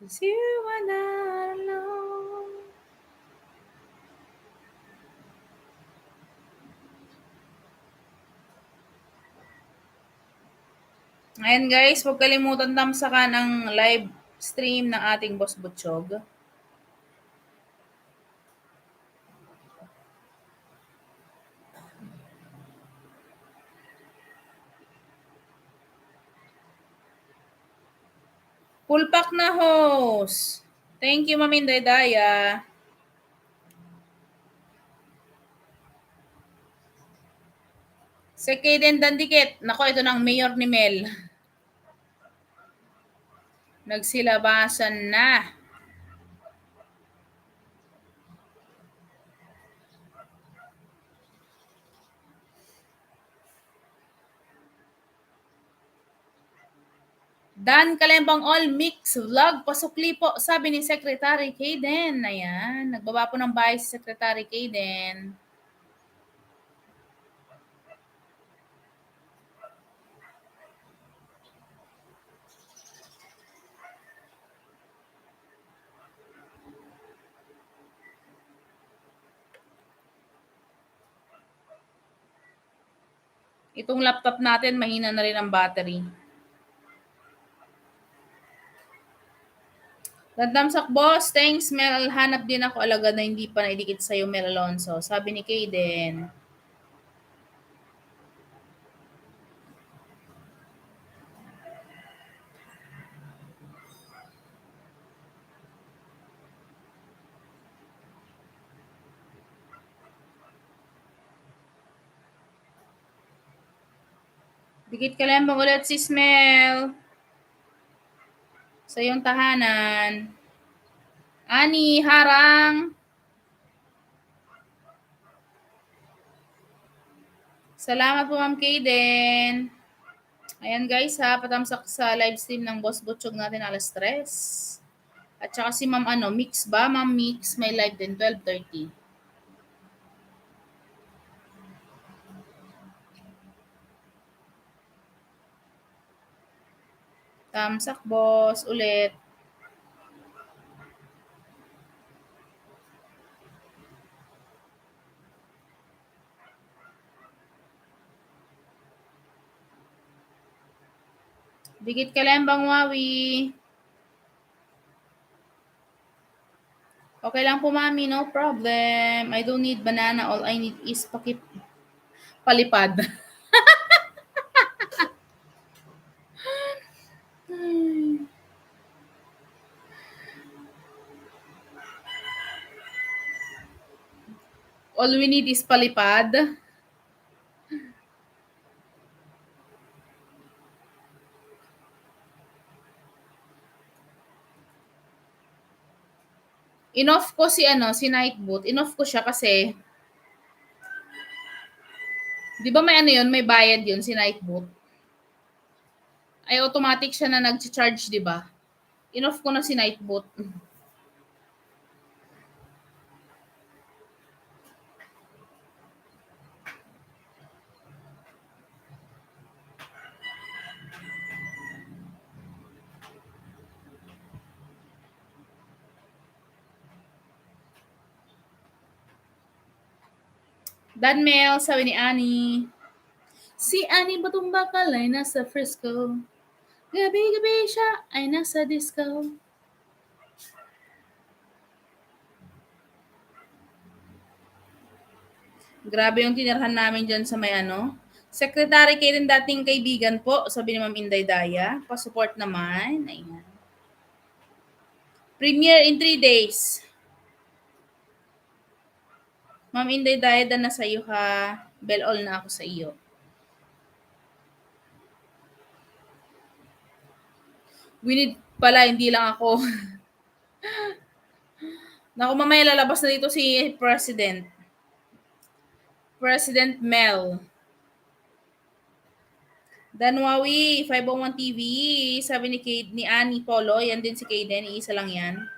You are not alone. Ayan guys, huwag kalimutan tamsakan ang live stream ng ating Boss Butchog. Full pack na, host. Thank you, Ma'am Inday Daya. Si Kaden Dandikit. Nako, ito na ang mayor ni Mel. Nagsilabasan na. Dan Kalembang All Mix Vlog, pasukli po, sabi ni Secretary Kaden. Ayan, nagbaba po ng bahay si Secretary Kaden. Itong laptop natin, mahina na rin ang battery. Landamsak boss, thanks Mel. Hanap din ako alagad na hindi pa naidikit sa'yo Mel Alonso. Sabi ni Kaden. Dikit ka lang bang ulit si Smell sa iyong tahanan. Ani, harang. Salamat po Ma'am Kaden. Ayan guys ha, patamsak sa live stream ng Boss Butchog natin alas 3. At saka si Ma'am Mix ba? Ma'am Mix, may live din 12:30. Tamsak boss, ulit. Dikit ka lang bang Wawi? Okay lang po mami, no problem. I don't need banana, all I need is palipad. All we need is palipad. In-off ko si Nightboot. In-off ko siya kasi 'di ba may yun, may bayad yun si Nightboot. Ay automatic siya na nag-charge, 'di ba? In-off ko na si Nightboot. Dan Mel, sabi ni Annie. Si Annie Batumbakal ay nasa Frisco. Gabi-gabi siya ay nasa disco. Grabe yung tinirhan namin dyan sa may Secretary kayo rin dating kaibigan po, sabi ni Ma'am Inday Daya. Pa-support naman. Ayan. Premiere in 3 days. Ma'am Inday Daya, dan na sa iyo ha. Bell all na ako sa iyo. We need pala, hindi lang ako. Naku, mamaya lalabas na dito si President. President Mel. Danwawi, 501 TV, sabi ni Annie Polo, yan din si Kaden, iisa lang yan.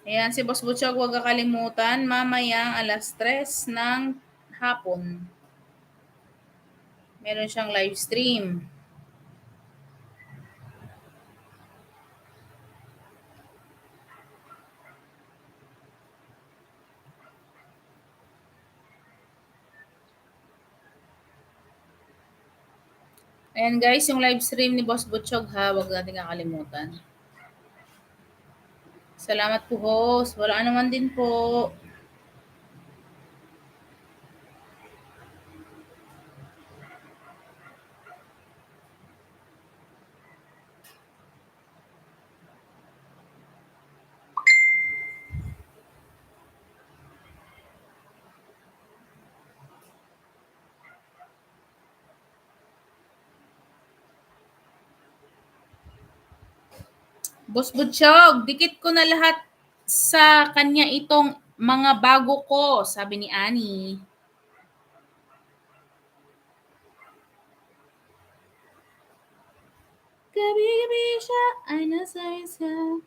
Ayan, si Boss Butchog, huwag kakalimutan, mamayang alas 3 ng hapon. Meron siyang live stream. Ayan guys, yung live stream ni Boss Butchog ha, huwag natin kakalimutan. Salamat po host, wala naman din po. Boss Butchog, dikit ko na lahat sa kanya itong mga bago ko, sabi ni Annie. Gabi-gabi siya ay nasa isa,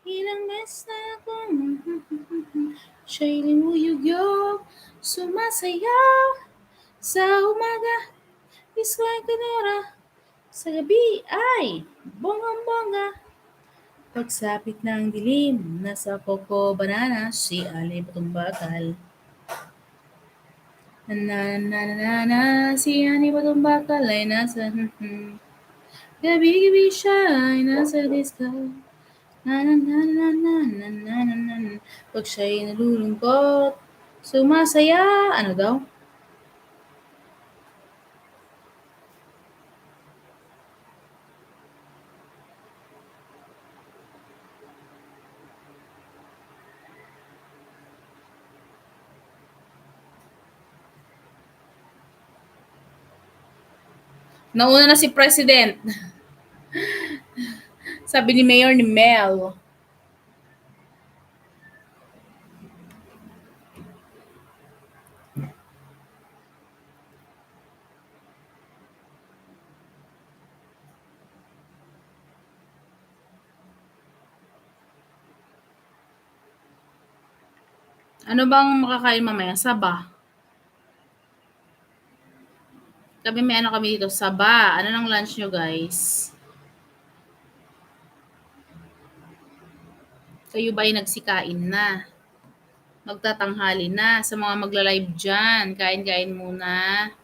ilang beses na akong siya'y linuyugyog, sumasayaw sa umaga, disco ay kunura, sa gabi ay bonggang-bongga. Pagsapit ng dilim, nasa Coco Banana, si Ali Batong Bakal. Na, si Ani Batong Bakal ay nasa, gabi-gabi siya ay nasa disco. Na. Pag siya'y nalulungkot, sumasaya, ano daw? Nauna na si President. Sabi ni Mayor ni Mel. Ano bang makakain mamaya? Saba. May ano kami dito, saba. Ano ng lunch nyo, guys? Kayo ba ay nagsikain na? Magtatanghali na. Sa mga magla-live dyan, kain-kain muna.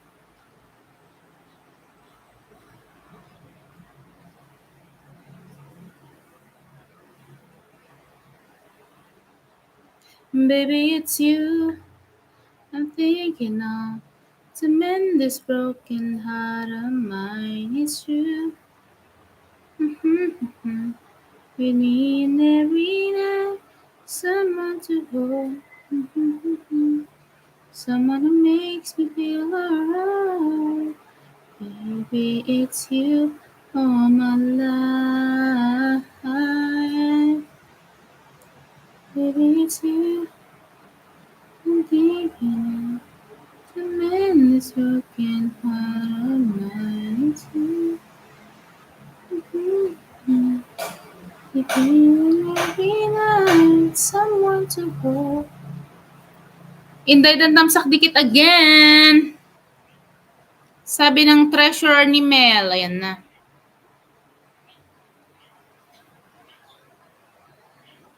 Baby, it's you I'm thinking of, to mend this broken heart of mine. It's true. We need every night someone to hold. Someone who makes me feel alright. Baby, it's you, all my life. Baby, it's you I'm thinking of, to mend this broken heart of mine. It's you. If you every night someone to hold. Inday Dandamsak dikit again. Sabi ng treasurer ni Mel. Ayan na.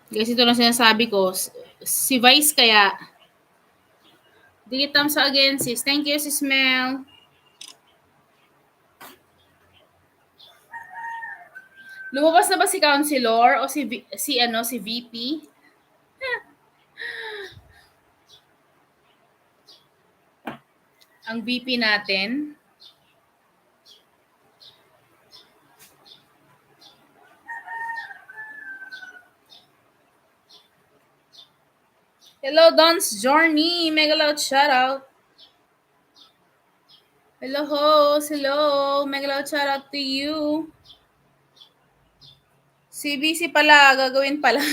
Guys, ito lang sinasabi ko. Si Vice kaya. Dikit thumbs up again, sis. Thank you, sis Mel. Lumabas na ba si Councilor o si VP? Ang VP natin. Hello, Don's Journey. Mega loud shoutout. Hello, host. Hello. Mega loud shoutout to you. CBC pala. Gagawin pala.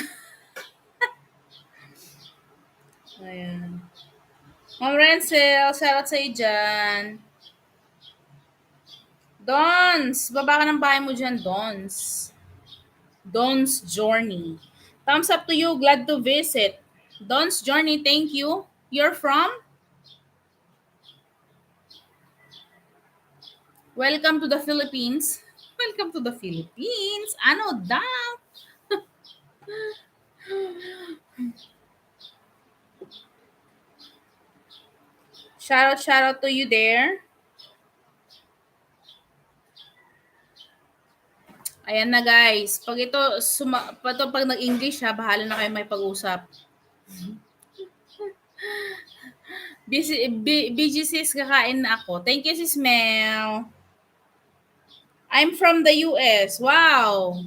Ayan. Ma'am Renzel, shoutout sa iyo dyan. Dons, baba ka ng bahay mo dyan, Dons. Don's Journey. Thumbs up to you. Glad to visit. Don's Journey, thank you. You're from? Welcome to the Philippines. Welcome to the Philippines. Ano daw? Shout out to you there. Ayan na guys. Pag ito, pag nag-English ha, bahala na kayo may pag-usap. BGCs kakain na ako. Thank you, sis Mel. I'm from the US. Wow.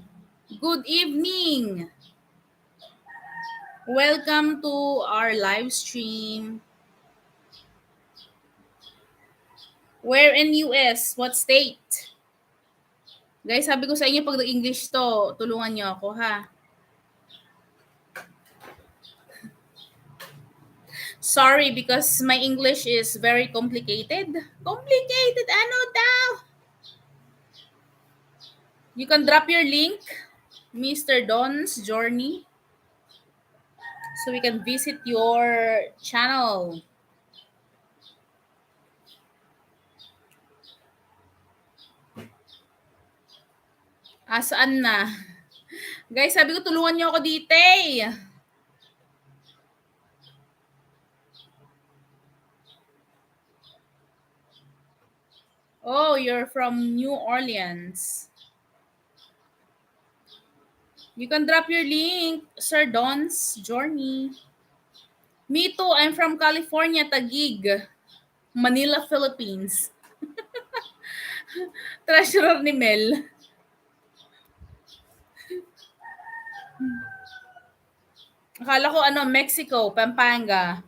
Good evening. Welcome to our live stream. Where in US? What state? Guys, sabi ko sa inyo, pag nag-English to, tulungan niyo ako, ha? Sorry, because my English is very complicated. Complicated, ano daw? You can drop your link, Mr. Don's Journey, so we can visit your channel. Saan na? Guys, sabi ko tulungan niyo ako dito eh. Oh, you're from New Orleans. You can drop your link, Sir Don's Journey. Me too, I'm from California, Taguig, Manila, Philippines. Treasurer ni Mel. Akala ko Mexico, Pampanga.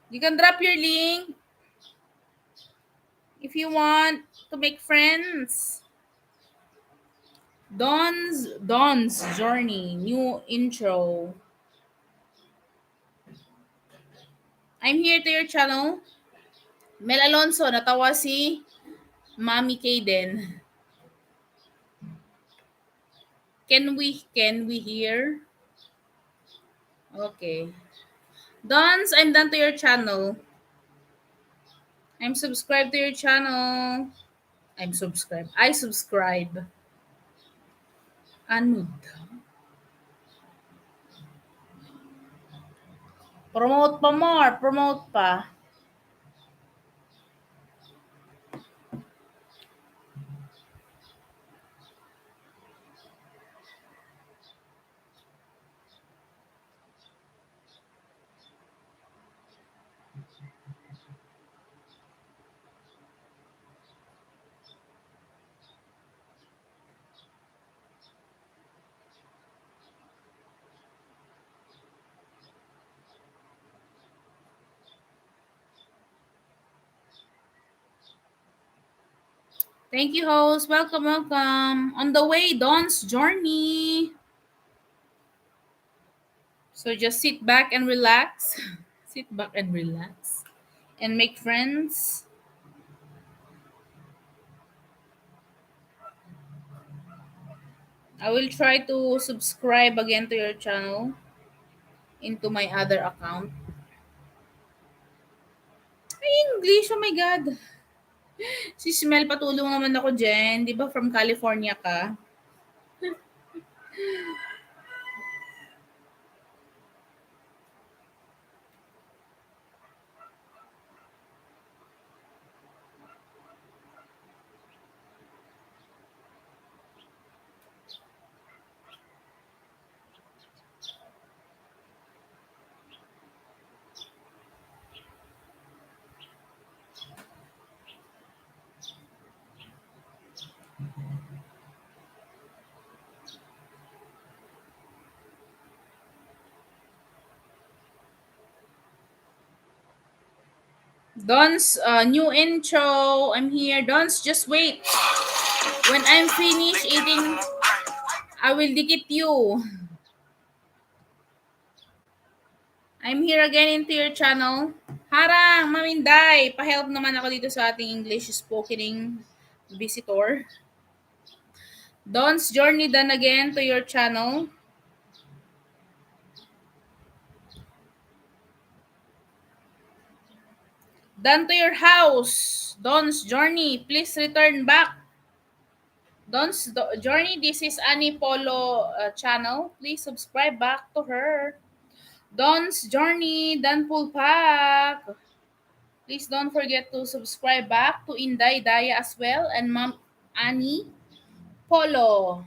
You can drop your link if you want to make friends. Don's Journey, new intro. I'm here to your channel. Mel Alonso, natawa si Mami Kaden. Can we hear? Okay. Dons, I'm done to your channel. I'm subscribed to your channel. I subscribe. Ano daw? Promote pa more. Promote pa. Thank you, host. Welcome. On the way, Don's Journey. So just sit back and relax. Sit back and relax. And make friends. I will try to subscribe again to your channel into my other account. Ay, English, oh my God. Si Smell, patulong naman ako dyan. Di ba from California ka? Don's new intro. I'm here. Don's, just wait. When I'm finished eating, I will dikit you. I'm here again into your channel. Harang, Maminday, pa-help naman ako dito sa ating English spokening visitor. Don's Journey done again to your channel. Done to your house. Don's Journey, please return back. Don's Journey, this is Annie Polo channel. Please subscribe back to her. Don's Journey, Dan Pulpak. Please don't forget to subscribe back to Inday Daya as well and Ma'am Annie Polo.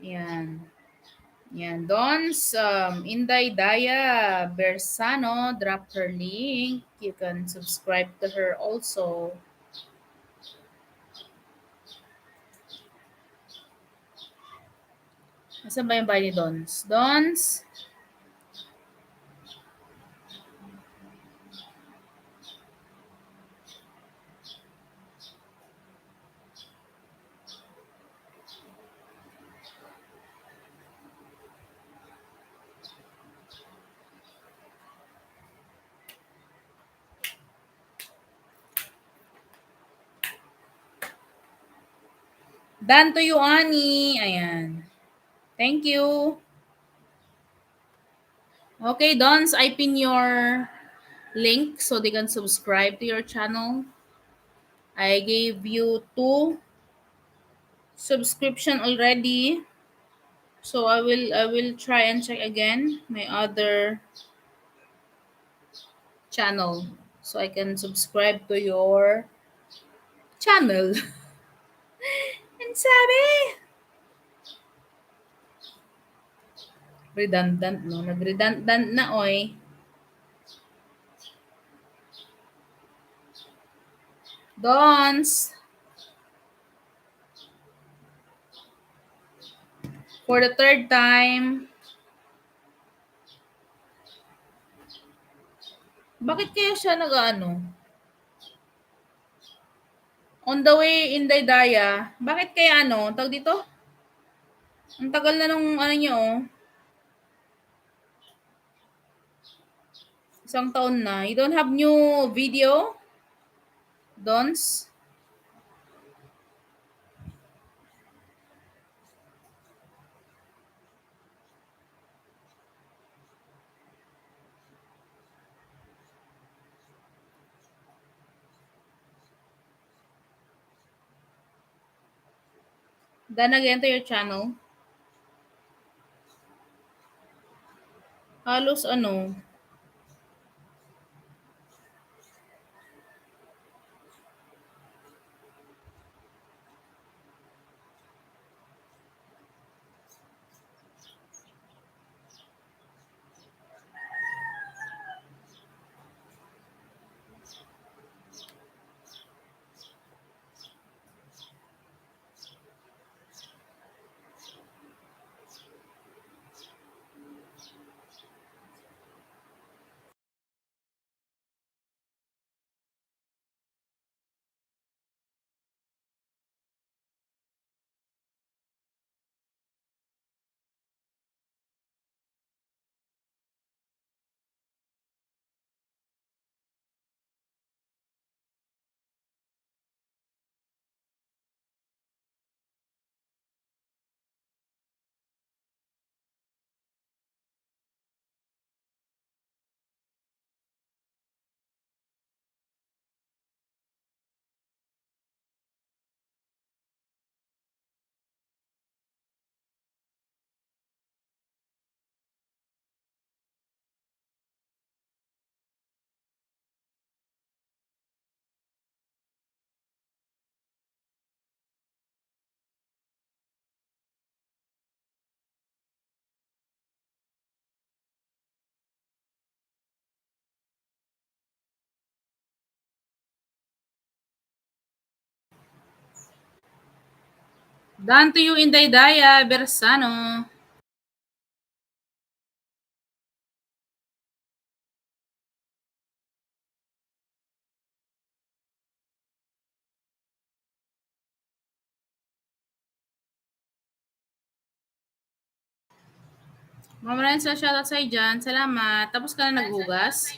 Yan. Yan. Don's Inday Daya Bersano dropped her link. You can subscribe to her also. Nasaan ba yung bahay ni Dons? Dons? Done to you, Ani. Ayan. Thank you. Okay, Dons, I pin your link so they can subscribe to your channel. I gave you 2 subscription already. So I will try and check again my other channel so I can subscribe to your channel. And sabi, redundant, no? Nag-redundant na, oy. Dons, for the 3rd time. Bakit kaya siya nag-ano? On the way in Daydaya, bakit kaya ano? Tawag dito? Ang tagal na nung ano niyo, oh. 1 taon na. You don't have new video? Dons? Then again to your channel. Halos ano, done to you in Daydaya, Bersano. Maraming sa shoutout sa'yo dyan. Salamat. Tapos ka na naghugas?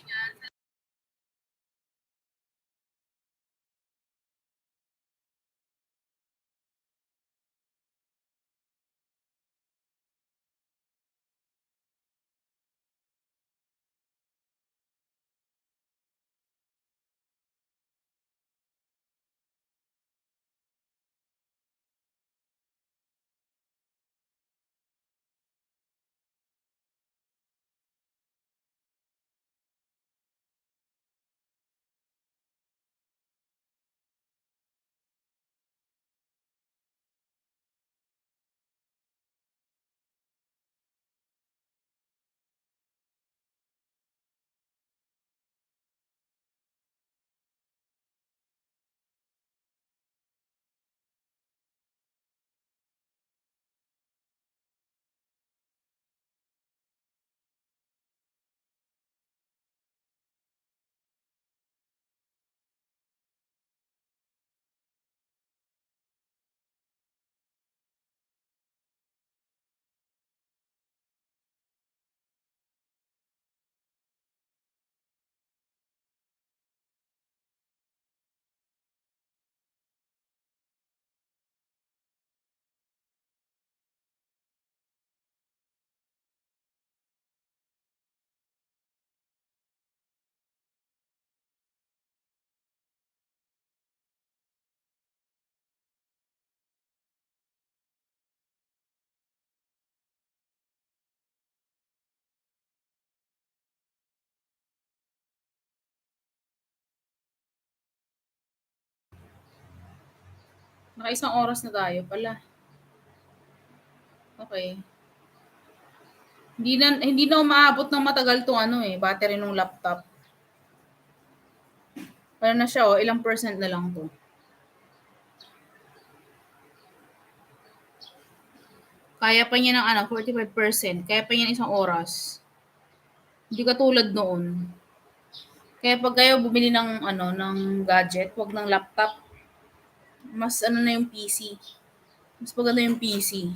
Naka-isang oras na tayo pala. Okay. Hindi na umaabot ng matagal 'tong ano, battery ng laptop. Ano na siya, ilang percent na lang 'to. Kaya pa niya ng 45%. Kaya pa niya ng isang oras. Hindi katulad noon. Kaya pag kayo bumili ng gadget, 'wag ng laptop. Mas na yung PC. Mas maganda yung PC.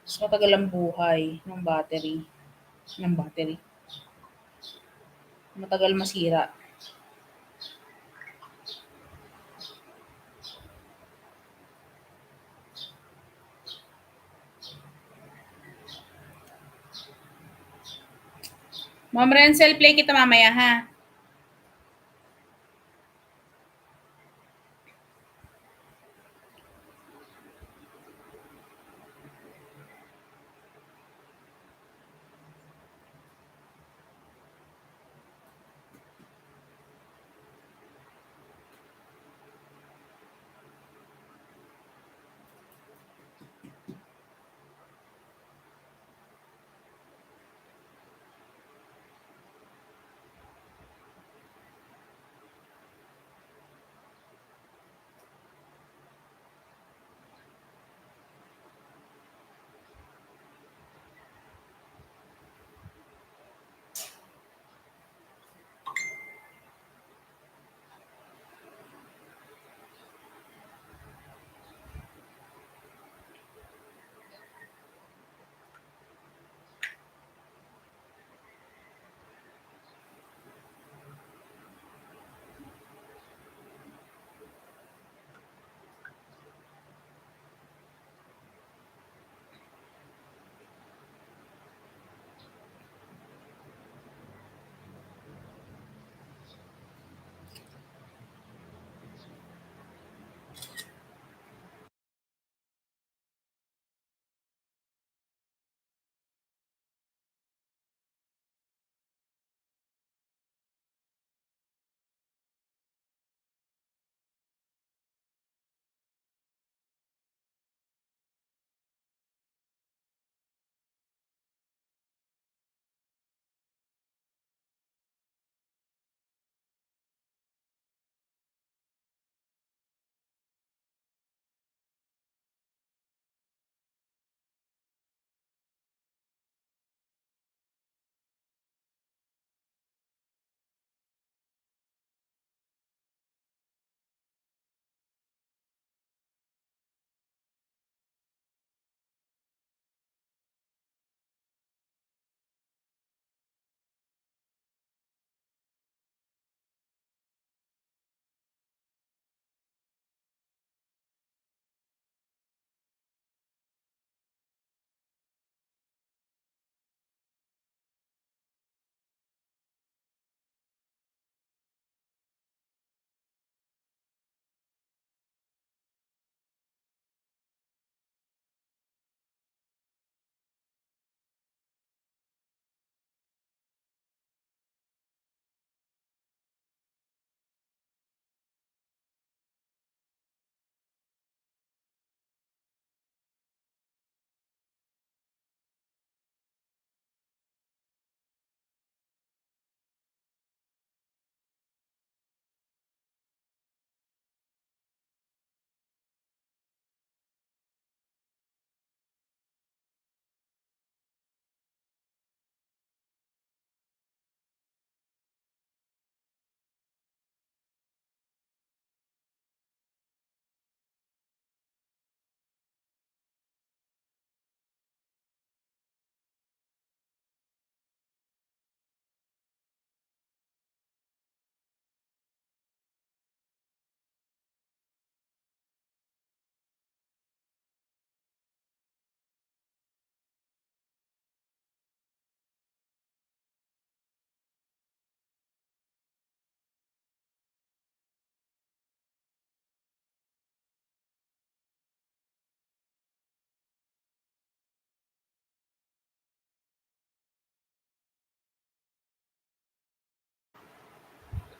Mas matagal ang buhay ng battery. Ng battery. Matagal masira. Ma'am Renzel, play kita mamaya ha.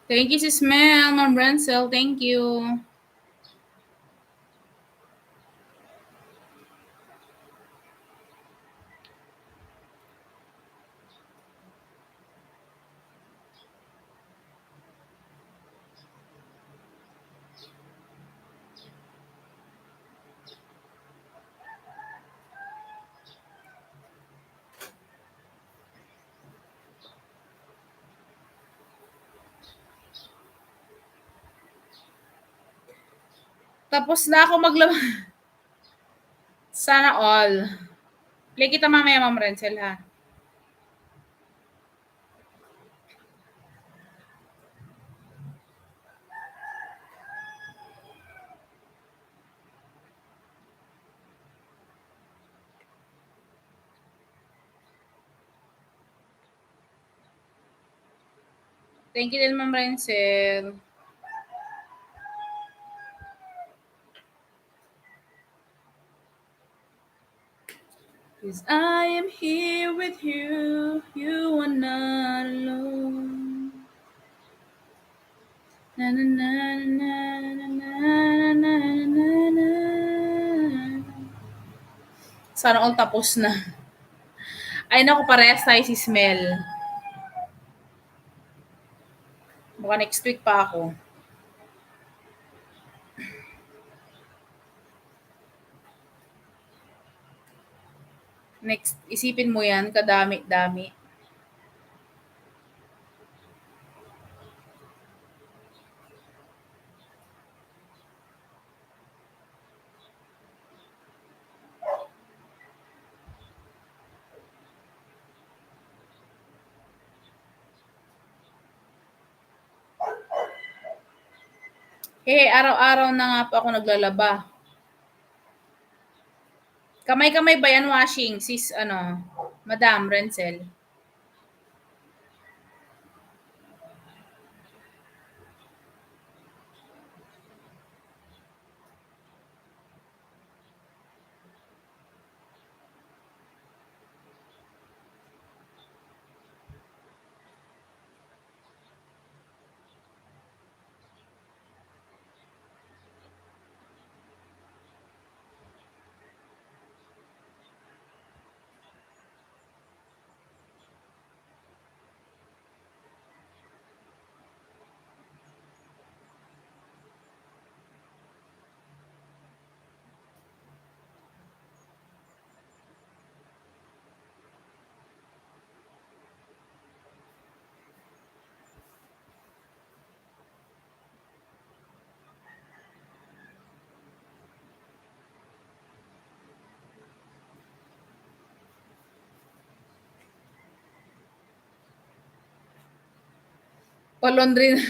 Thank you, Sis Mel, Ma'am Rancel. Thank you. Tapos na ako maglaba. Sana all. Play kita mamaya, Ma'am Rancel, ha? Thank you din, Ma'am Rancel. Cause I am here with you, you are not alone. Na na na na na na na na na na. Sana all tapos na. Ay naku, parehas tayo si Smell. Baka next week pa ako. Next, isipin mo yan, kadami-dami. Araw-araw na nga po ako naglalaba. Kamay-kamay ba yan washing, sis, Madam Renzel? Pa-laundry na.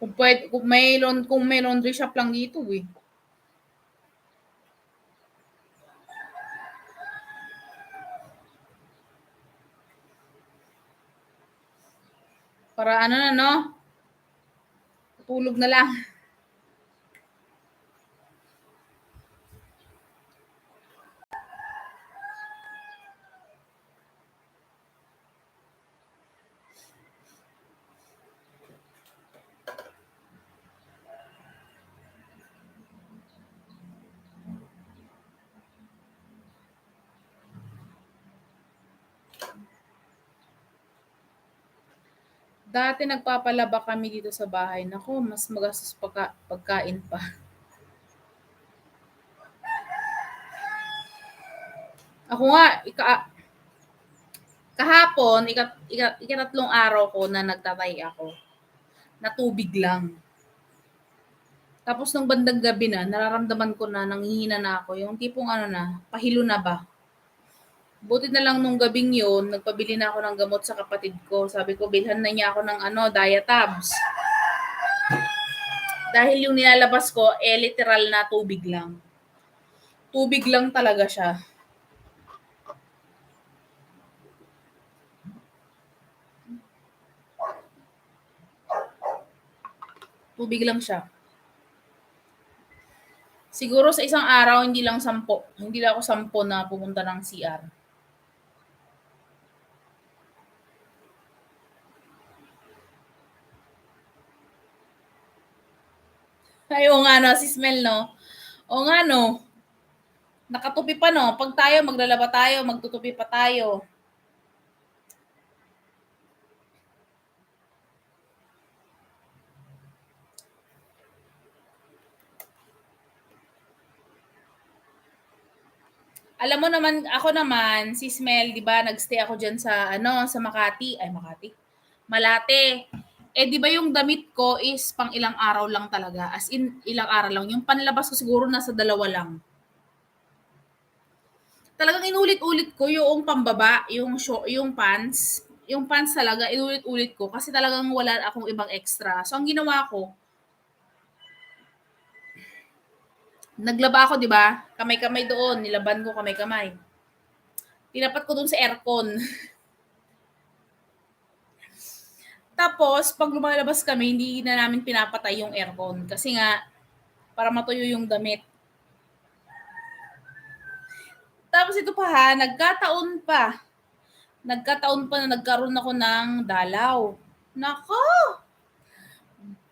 Kung may laundry shop lang dito eh. Para tulog na lang. Dati nagpapalaba kami dito sa bahay. Naku, mas magastos pagkain pa. Ako nga, kahapon, ikatatlong araw ko na nagtatay ako. Na tubig lang. Tapos nung bandang gabi na, nararamdaman ko na nanghihina na ako. Yung tipong pahilo na ba? Buti na lang nung gabing yun, nagpabili na ako ng gamot sa kapatid ko. Sabi ko, bilhan na niya ako ng Diatabs. Dahil yung nilalabas ko, literal na tubig lang. Tubig lang talaga siya. Tubig lang siya. Siguro sa isang araw, hindi lang 10. Hindi lang ako 10 na pumunta ng CR. Ay, oo nga no, si Smell, no? Oo nga no. Nakatupi pa no. Pag tayo, maglalaba tayo, magtutupi pa tayo. Alam mo naman, ako naman, si Smell, di ba, nagstay ako dyan sa, sa Makati. Ay, Makati? Malate. Eh, di ba yung damit ko is pang ilang araw lang talaga. As in, ilang araw lang. Yung panlabas ko siguro nasa 2 lang. Talagang inulit-ulit ko yung pambaba, yung pants. Yung pants talaga, inulit-ulit ko kasi talagang wala akong ibang extra. So, ang ginawa ko, naglaba ako, di ba? Kamay-kamay doon, nilaban ko kamay-kamay. Tinapat ko doon sa aircon. Tapos, pag lumalabas kami, hindi na namin pinapatay yung aircon. Kasi nga, para matuyo yung damit. Tapos ito pa ha, nagkataon pa na nagkaroon ako ng dalaw. Nako!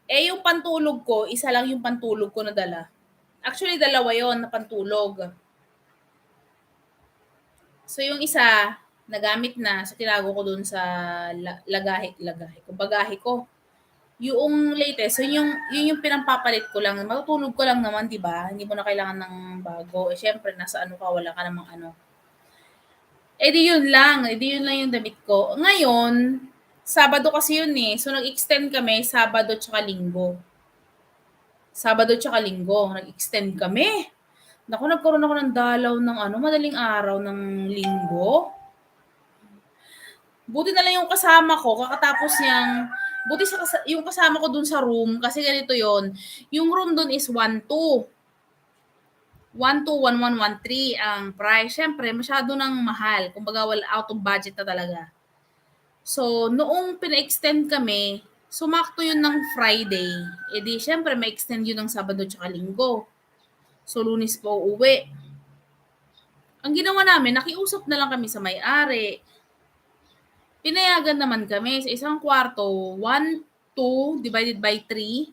Eh, yung pantulog ko, isa lang yung pantulog ko na dala. Actually, 2 yon na pantulog. So, yung isa, nagamit na. So, tinago ko dun sa bagahe ko. Yung latest, so yun yung pinampapalit ko lang. Matutulog ko lang naman, di ba? Hindi mo na kailangan ng bago. Eh, syempre, nasa ano ka, wala ka namang ano. Eh, di yun lang. Eh, di yun lang yung damit ko. Ngayon, Sabado kasi yun eh. So, nag-extend kami, Sabado tsaka Linggo. Sabado tsaka Linggo, nag-extend kami. Naku, nagkaroon ako ng dalaw ng madaling araw ng Linggo. Buti na lang yung kasama ko, kakatapos niyang, buti yung kasama ko dun sa room, kasi ganito yon. Yung room dun is 1-2. 1-2-1-1-1-3 ang price. Siyempre, masyado nang mahal. Kumbaga, out of budget na talaga. So, noong pina-extend kami, sumakto yun ng Friday. E di, syempre, may extend yun ng Sabado tsaka Linggo. So, Lunes po uuwi. Ang ginawa namin, nakiusap na lang kami sa may-ari. Pinayagan naman kami sa isang kwarto, 1-2 divided by 3.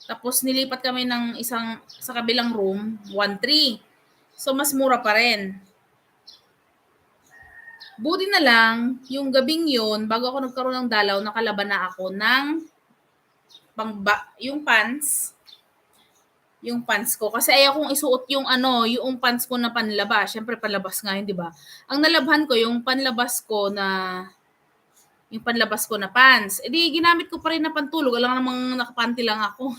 Tapos nilipat kami ng isang sa kabilang room, 1-3. So mas mura pa rin. Buti na lang, yung gabing yun, bago ako nagkaroon ng dalaw, nakalaban na ako ng yung pants. Yung pants ko. Kasi ayaw kong isuot yung yung pants ko na panlabas. Siyempre panlabas nga yun, di ba? Ang nalabhan ko, yung panlabas ko na pants. E di, ginamit ko pa rin na pantulog. Alam namang nakapanty lang ako.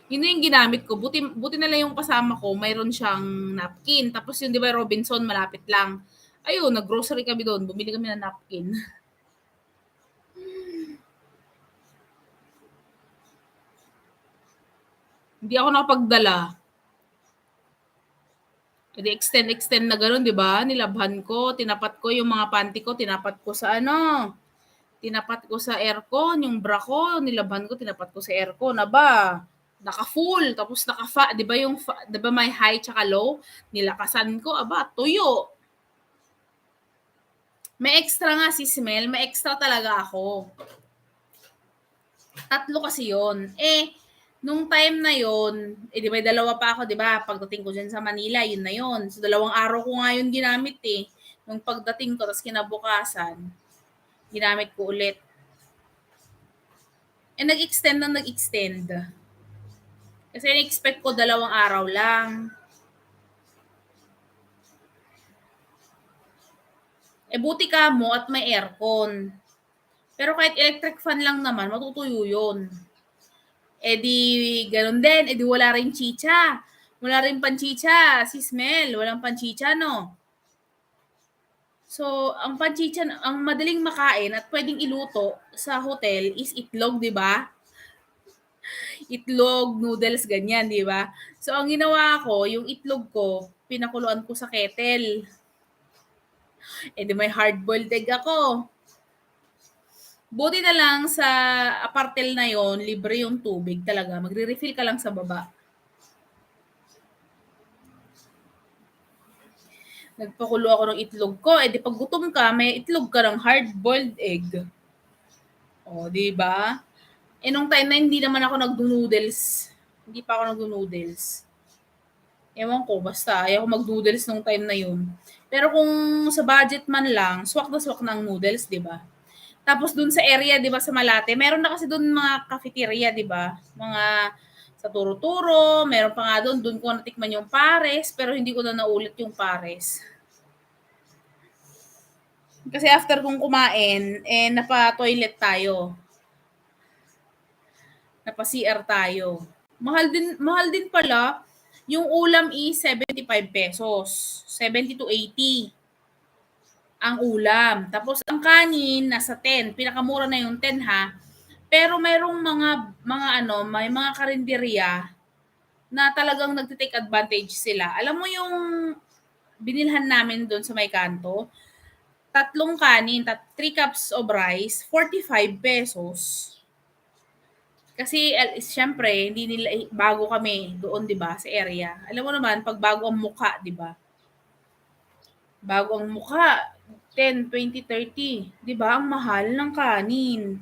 Yun yung ginamit ko. Buti na lang yung kasama ko, mayroon siyang napkin. Tapos yun, di ba, Robinson, malapit lang. Ayun, nag-grocery kami doon. Bumili kami ng napkin. Hindi ako nakapagdala. Hindi extend na gano'n, di ba? Nilabhan ko, tinapat ko yung mga panty ko, tinapat ko sa tinapat ko sa aircon, yung bra ko, nilabhan ko, tinapat ko sa aircon. Aba, naka-full, tapos di ba di ba may high tsaka low? Nilakasan ko, aba, tuyo. May extra nga si Smell, may extra talaga ako. 3 kasi yon. Eh, nung time na yon, di ba 2 pa ako, di ba? Pagdating ko dyan sa Manila, yun na yon. So, 2 araw ko nga yun ginamit eh. Nung pagdating ko, tapos kinabukasan, ginamit ko ulit. Eh, nag-extend. Kasi in-expect ko 2 araw lang. Eh, buti ka mo at may aircon. Pero kahit electric fan lang naman, matutuyo yun. Eh di, ganun din. Eh di, wala rin chicha. Wala rin panchicha. Si Smell, walang panchicha, no? So, ang panchicha, ang madaling makain at pwedeng iluto sa hotel is itlog, di ba? itlog, noodles, ganyan, di ba? So, ang ginawa ko, yung itlog ko, pinakuluan ko sa kettle. Eh, di may hard-boiled egg ako. Buti na lang sa apartel na yon, libre yung tubig talaga. Magre-refill ka lang sa baba. Nagpakulo ako ng itlog ko. Eh, di pag gutom ka, may itlog ka ng hard-boiled egg. O, di ba? Eh, nung time na hindi naman ako nag-noodles. Hindi pa ako nag-noodles. Ewan ko, basta ayaw ko mag-noodles nung time na yun. Pero kung sa budget man lang, swak na swak ng noodles, di ba? Tapos dun sa area, di ba, sa Malate, meron na kasi dun mga cafeteria, di ba? Mga sa Turo-Turo, meron pa nga dun ko natikman yung pares, pero hindi ko na naulit yung pares. Kasi after kong kumain, eh, napa-toilet tayo. Napa-CR tayo. Mahal din pala. Yung ulam is 75 pesos. 70 to 80 ang ulam. Tapos ang kanin nasa 10. Pinakamura na yung 10 ha. Pero merong may mga karinderya na talagang nagte-take advantage sila. Alam mo yung binilhan namin doon sa may kanto, 3 kanin, 3 cups of rice, 45 pesos. Kasi syempre, hindi nila bago kami doon, 'di ba, sa area. Alam mo naman pag bago ang mukha, 'di ba? Bago ang mukha, 10, 20, 30, 'di ba? Ang mahal ng kanin.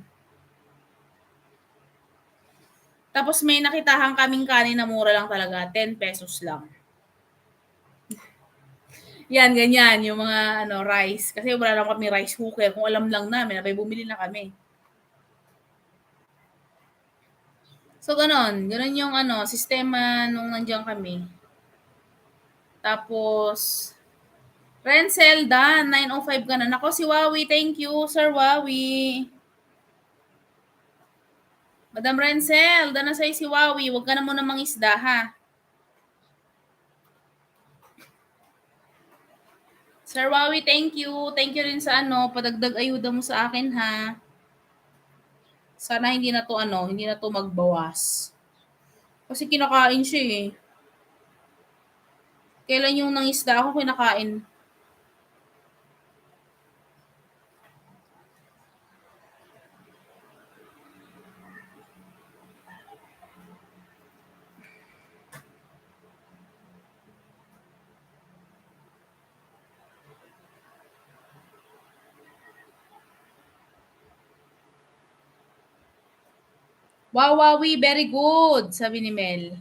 Tapos may nakitahan kaming kanin na mura lang talaga, 10 pesos lang. Yan, ganyan, yung mga rice. Kasi wala lang kami rice cooker. Kung alam lang namin, abay bumili na kami. So, ganon. Ganon yung sistema nung nandiyan kami. Tapos, Renzel, Dan, 9:05 ka na. Nako, si Wawi, thank you, Sir Wawi. Madam Renzel, Dan na sa'yo si Wawi. Huwag ka na muna mangisda, ha? Sir Wawi, thank you. Thank you rin sa padagdag ayuda mo sa akin, ha? Sana hindi na to magbawas. Kasi kinakain siya eh. Kailan yung nangisda ako kinakain? Wow, Wawi, very good, sabi ni Mel.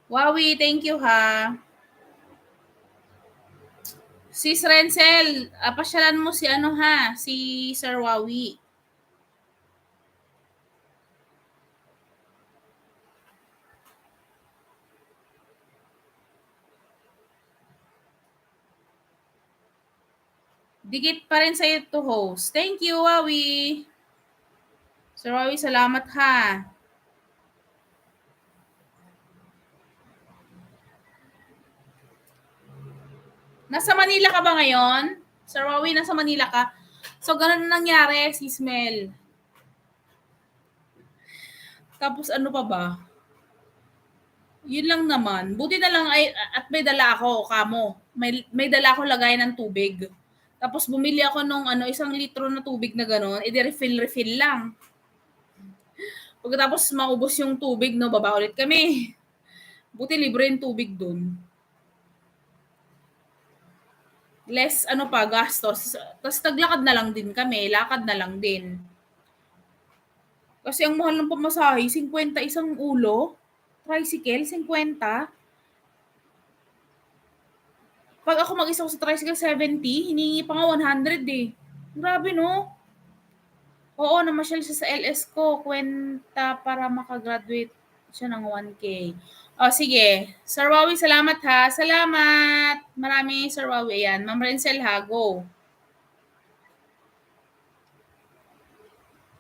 Wawi, thank you ha. Sis Renzel, pasyalan mo si si Sir Wawi. Dikit pa rin sa'yo to host. Thank you, Wawi. Sir Wawi, salamat ha. Nasa Manila ka ba ngayon? Sir Wawi, nasa Manila ka? So, ganun na nangyari, Sis Mel. Tapos ano pa ba? Yun lang naman. Buti na lang at may dala ako, kamo. May dala ako lagay ng tubig. Tapos bumili ako nung 1 litro na tubig na gano'n, refill lang. Pagkatapos maubos yung tubig, baba ulit kami. Buti libre yung tubig dun. Less gastos. Tapos naglakad na lang din kami, lakad na lang din. Kasi ang mahal ng pamasahe, 50 isang ulo. Tricycle, 50. Pag ako mag-isa ko sa tricycle, 70. Hiningi pa nga 100 eh. Grabe no? Oo, namasyal siya sa LS ko. Kwenta para makagraduate siya ng 1K. O, sige. Sir Wawi, salamat ha. Salamat. Marami, Sir Wawi. Ayan. Ma'am Renzel ha, go.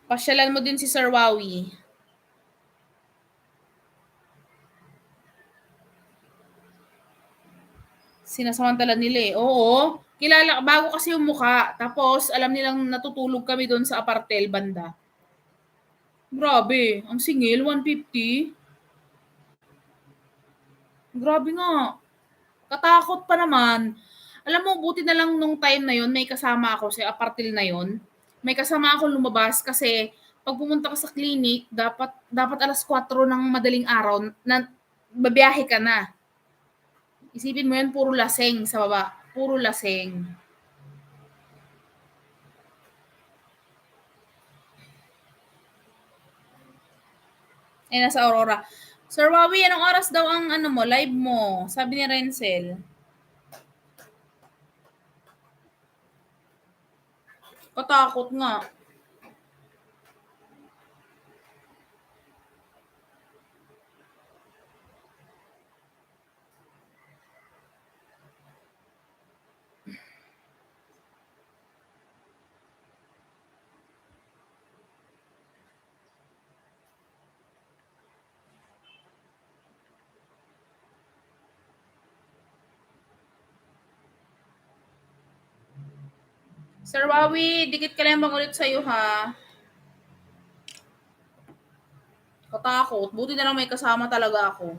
Pasyalan mo din si Sir Wawi. Sinasamantala nila eh. Oo. Kilala, bago kasi yung mukha. Tapos, alam nilang natutulog kami doon sa apartel banda. Grabe, ang singil, 150. Grabe nga. Katakot pa naman. Alam mo, buti na lang nung time na yon may kasama ako sa apartil na yon. May kasama ako lumabas kasi pag pumunta ka sa clinic, dapat alas 4 ng madaling araw na babiyahe ka na. Isipin mo yan, puro laseng sa baba. Puro laseng. Eh, nasa Aurora. Sir Wawi, anong oras daw ang ano mo, live mo? Sabi ni Renzel. Katakot nga. Sir Wawi, dikit ka lang bang ulit sa'yo ha? Katakot. Buti na lang may kasama talaga ako.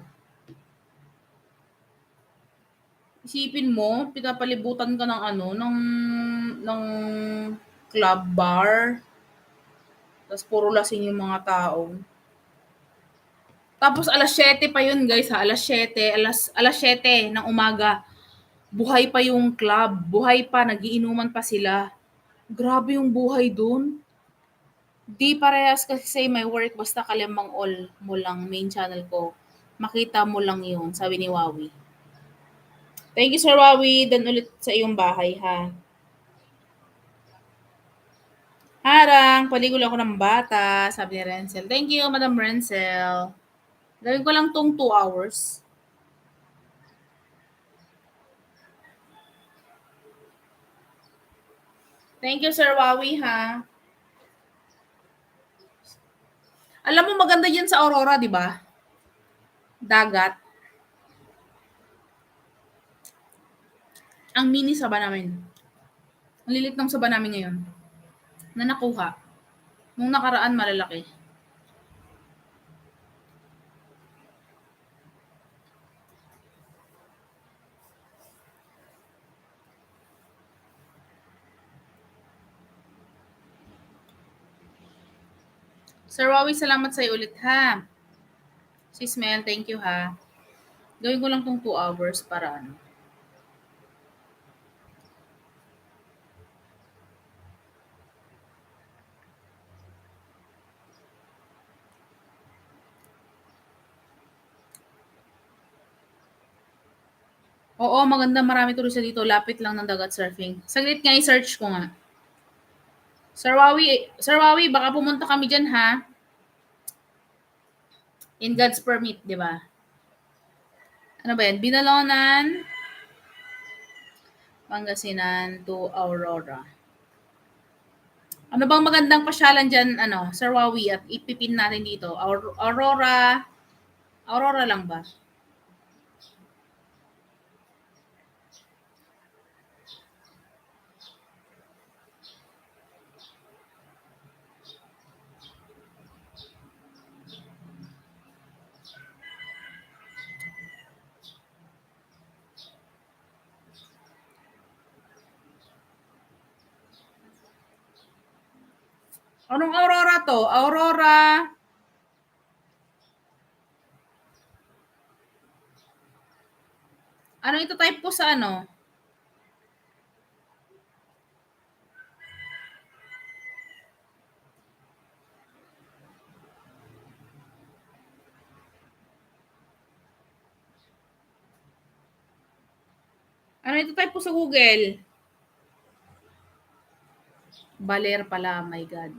Isipin mo, pinapalibutan ka ng ano, ng club bar. Tapos puro lasing yung mga tao. Tapos alas 7 pa yun guys ha, alas 7 ng umaga. Buhay pa yung club, buhay pa, nagiinuman pa sila. Grabe yung buhay dun. Di parehas kasi say my work, basta Kalembang All mo lang, main channel ko. Makita mo lang yun, sabi ni Wawi. Thank you, Sir Wawi. Dan ulit sa iyong bahay, ha? Harang, paligol ako ng bata, sabi ni Renzel. Thank you, Madam Renzel. Gawin ko lang tong 2 hours. Thank you, Sir Wawi, ha? Alam mo, maganda yan sa Aurora, di ba? Dagat. Ang mini saba namin. Ang lilit ng saba namin ngayon. Na nakuha. Nung nakaraan, malalaki. Sir Wawi, salamat sa'yo ulit, ha? Sis Mel, thank you, ha? Gawin ko lang tong 2 hours para ano. Oo, maganda. Marami turista dito. Lapit lang ng dagat surfing. Saglit nga, i-search ko nga. Sir Wawi, baka pumunta kami dyan, ha? In God's permit, di ba? Ano ba yan? Binalonan, Pangasinan to Aurora. Ano bang magandang pasyalan dyan, ano, Sir Wawi, at ipipin natin dito? Aurora lang ba? Anong Aurora to? Aurora. Ano ito type ko sa ano? Ano ito type ko sa Google? Baler pala, my God.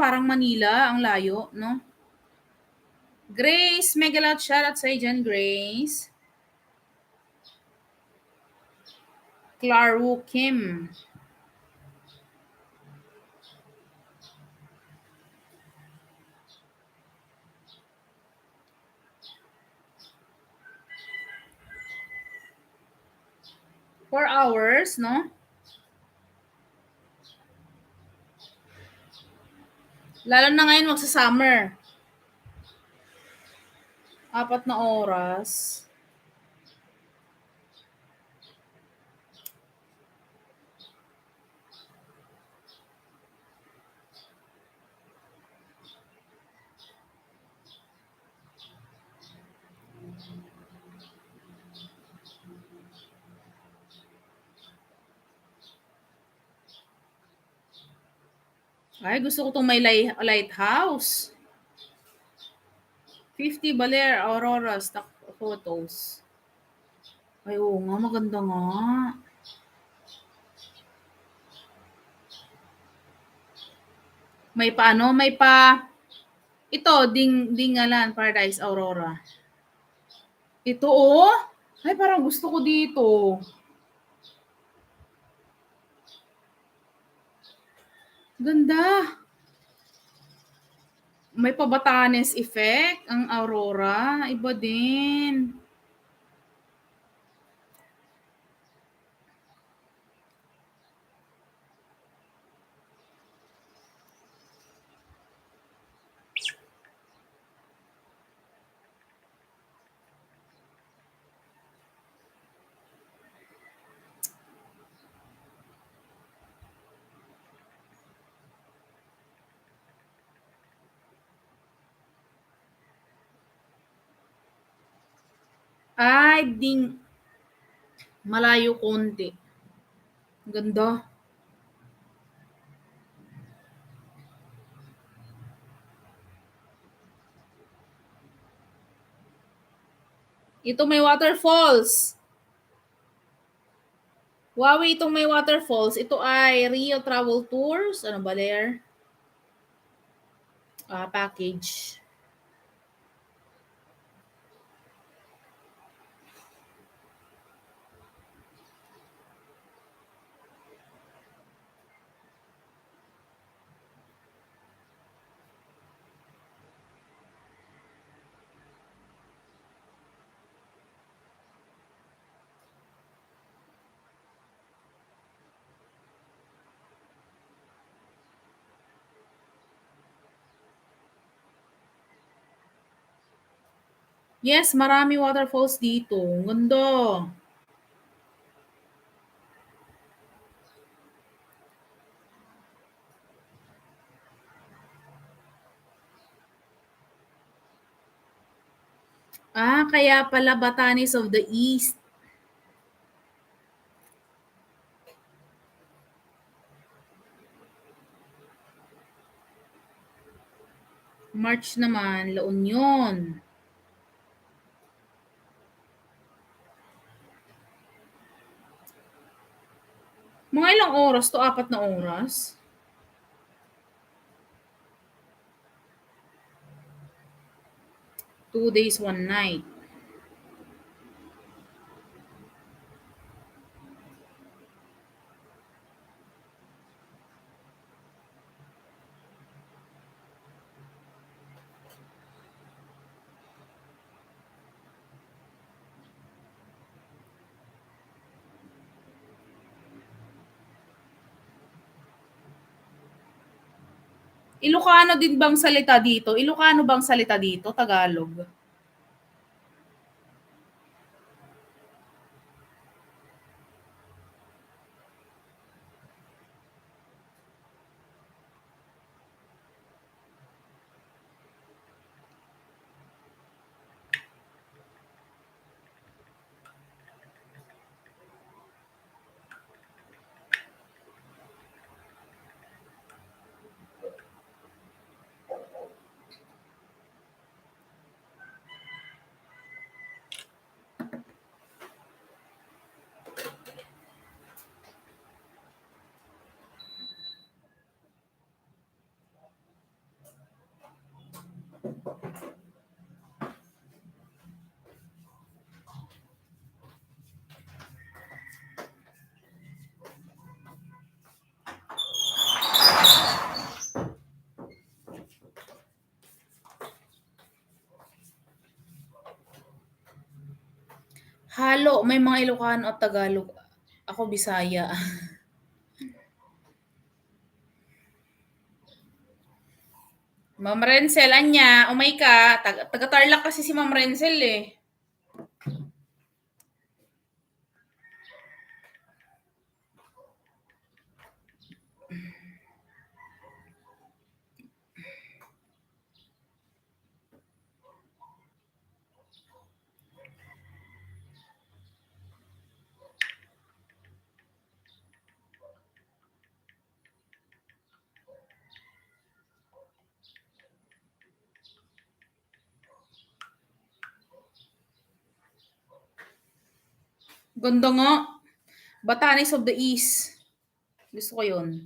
Parang Manila, ang layo, no? Grace, mega loud shoutout sa'yo dyan, Grace. Claru Kim. 4 hours, no? Lalo na ngayon magsa-summer. 4 na oras. Ay, gusto ko itong may lighthouse. 50 Baler Aurora stock photos. Ay, oo nga, maganda nga. May pa ano, may pa ito, Dingalan Paradise Aurora. Ito oh. Ay, parang gusto ko dito. Ganda. May pa Batanes effect ang Aurora. Iba din. Ay, malayo konti. Ganda. Ito may waterfalls. Huawei itong may waterfalls. Ito ay Rio Travel Tours. Ano ba there? Package. Yes, marami waterfalls dito. Ganda. Kaya pala Batanes of the East. March naman, La Union. Mga ilang oras to? 4 na oras? Two days, 1 night. Ilocano din bang salita dito? Ilocano bang salita dito? Tagalog. Halo, may mga Ilocano at Tagalog Ako Bisaya. Ma'am Renzel, anya, umay ka. Taga-Tarlac kasi si Ma'am Renzel eh. Ganda nga. Batanes of the East. Gusto ko yun.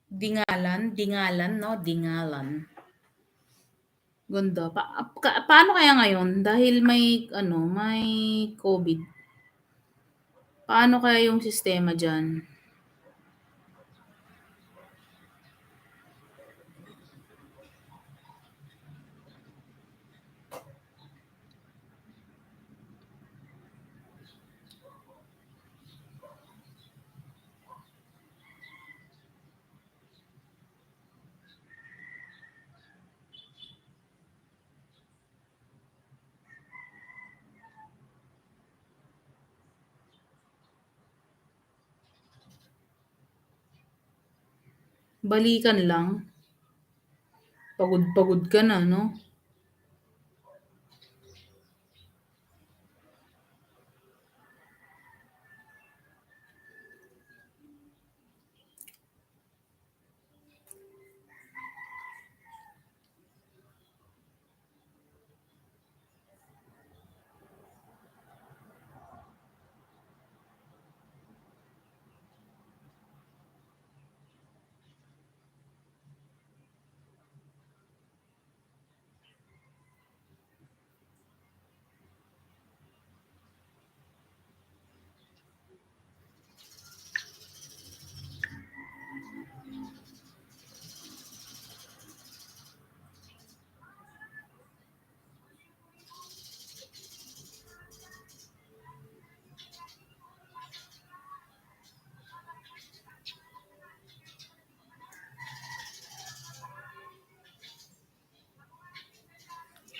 Dingalan, no? Dingalan. Ganda. Paano kaya ngayon? Dahil may COVID. Paano kaya yung sistema dyan? Balikan lang. Pagod-pagod ka na, no?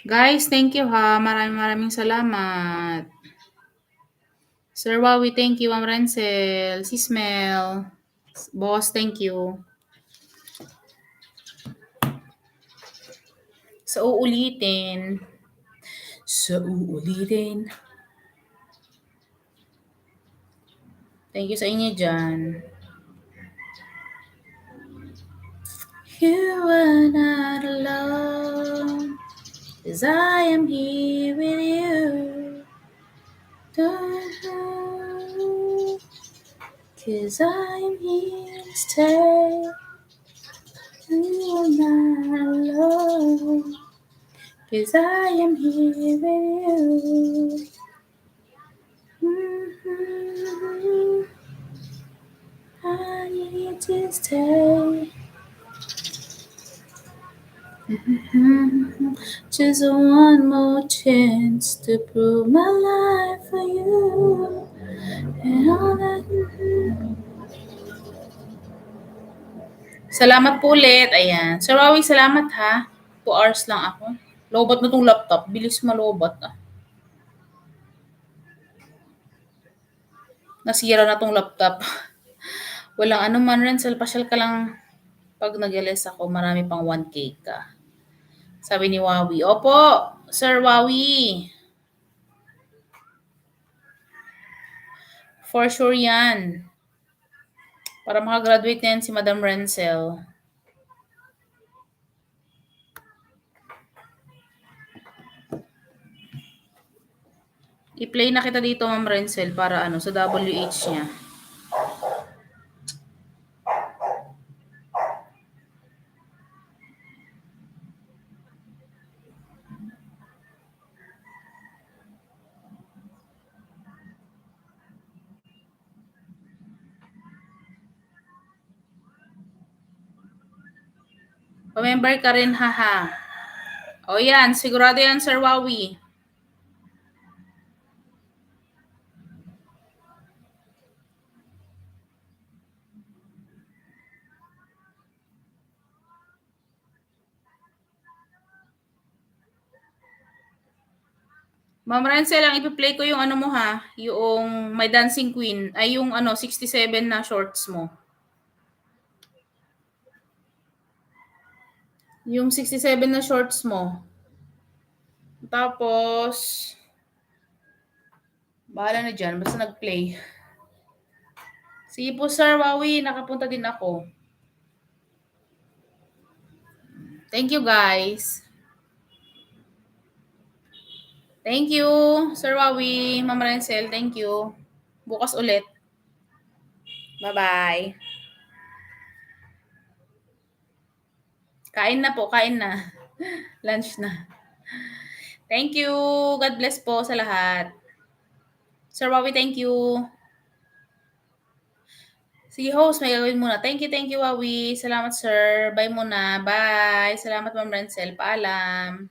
Guys, thank you ha. Maraming salamat. Sir Wawi, thank you. Ma'am Renzel. Si Smell. Boss, thank you. Sa uulitin. Thank you sa inyo dyan. You are not alone, 'cause I am here with you. Cause I am here to stay. You are not alone, cause I am here with you. I need to stay. Just one more chance to prove my life for you. And all that. Salamat po ulit. Ayan. Sir Rawi, salamat ha. 2 hours lang ako. Lobat na tong laptop. Bilis malobat ah. Nasira na tong laptop. Walang ano man, Renzel. Pasyal ka lang pag nag-LS ako. Marami pang 1K ka. Sabi ni Wawi. Opo, Sir Wawi. For sure yan. Para makagraduate na yan si Madam Renzel. I-play na kita dito, Ma'am Renzel, para sa WH niya. Pa-member ka rin, haha. O yan, sigurado yan, Sir Wawi. Ma'am Rancel, ang ipi-play ko yung ano mo ha, yung My Dancing Queen, ay yung 67 na shorts mo. Yung 67 na shorts mo. Tapos, bahala na dyan, basta nag-play. Sige po Sir Wawi, nakapunta din ako. Thank you guys. Thank you, Sir Wawi, Ma'am Rancel, thank you. Bukas ulit. Bye-bye. Kain na po, kain na. Lunch na. Thank you. God bless po sa lahat. Sir Wawi, thank you. Sige, host, may gagawin muna. Thank you, Wawi. Salamat, sir. Bye muna. Bye. Salamat, Ma'am Rancel. Paalam.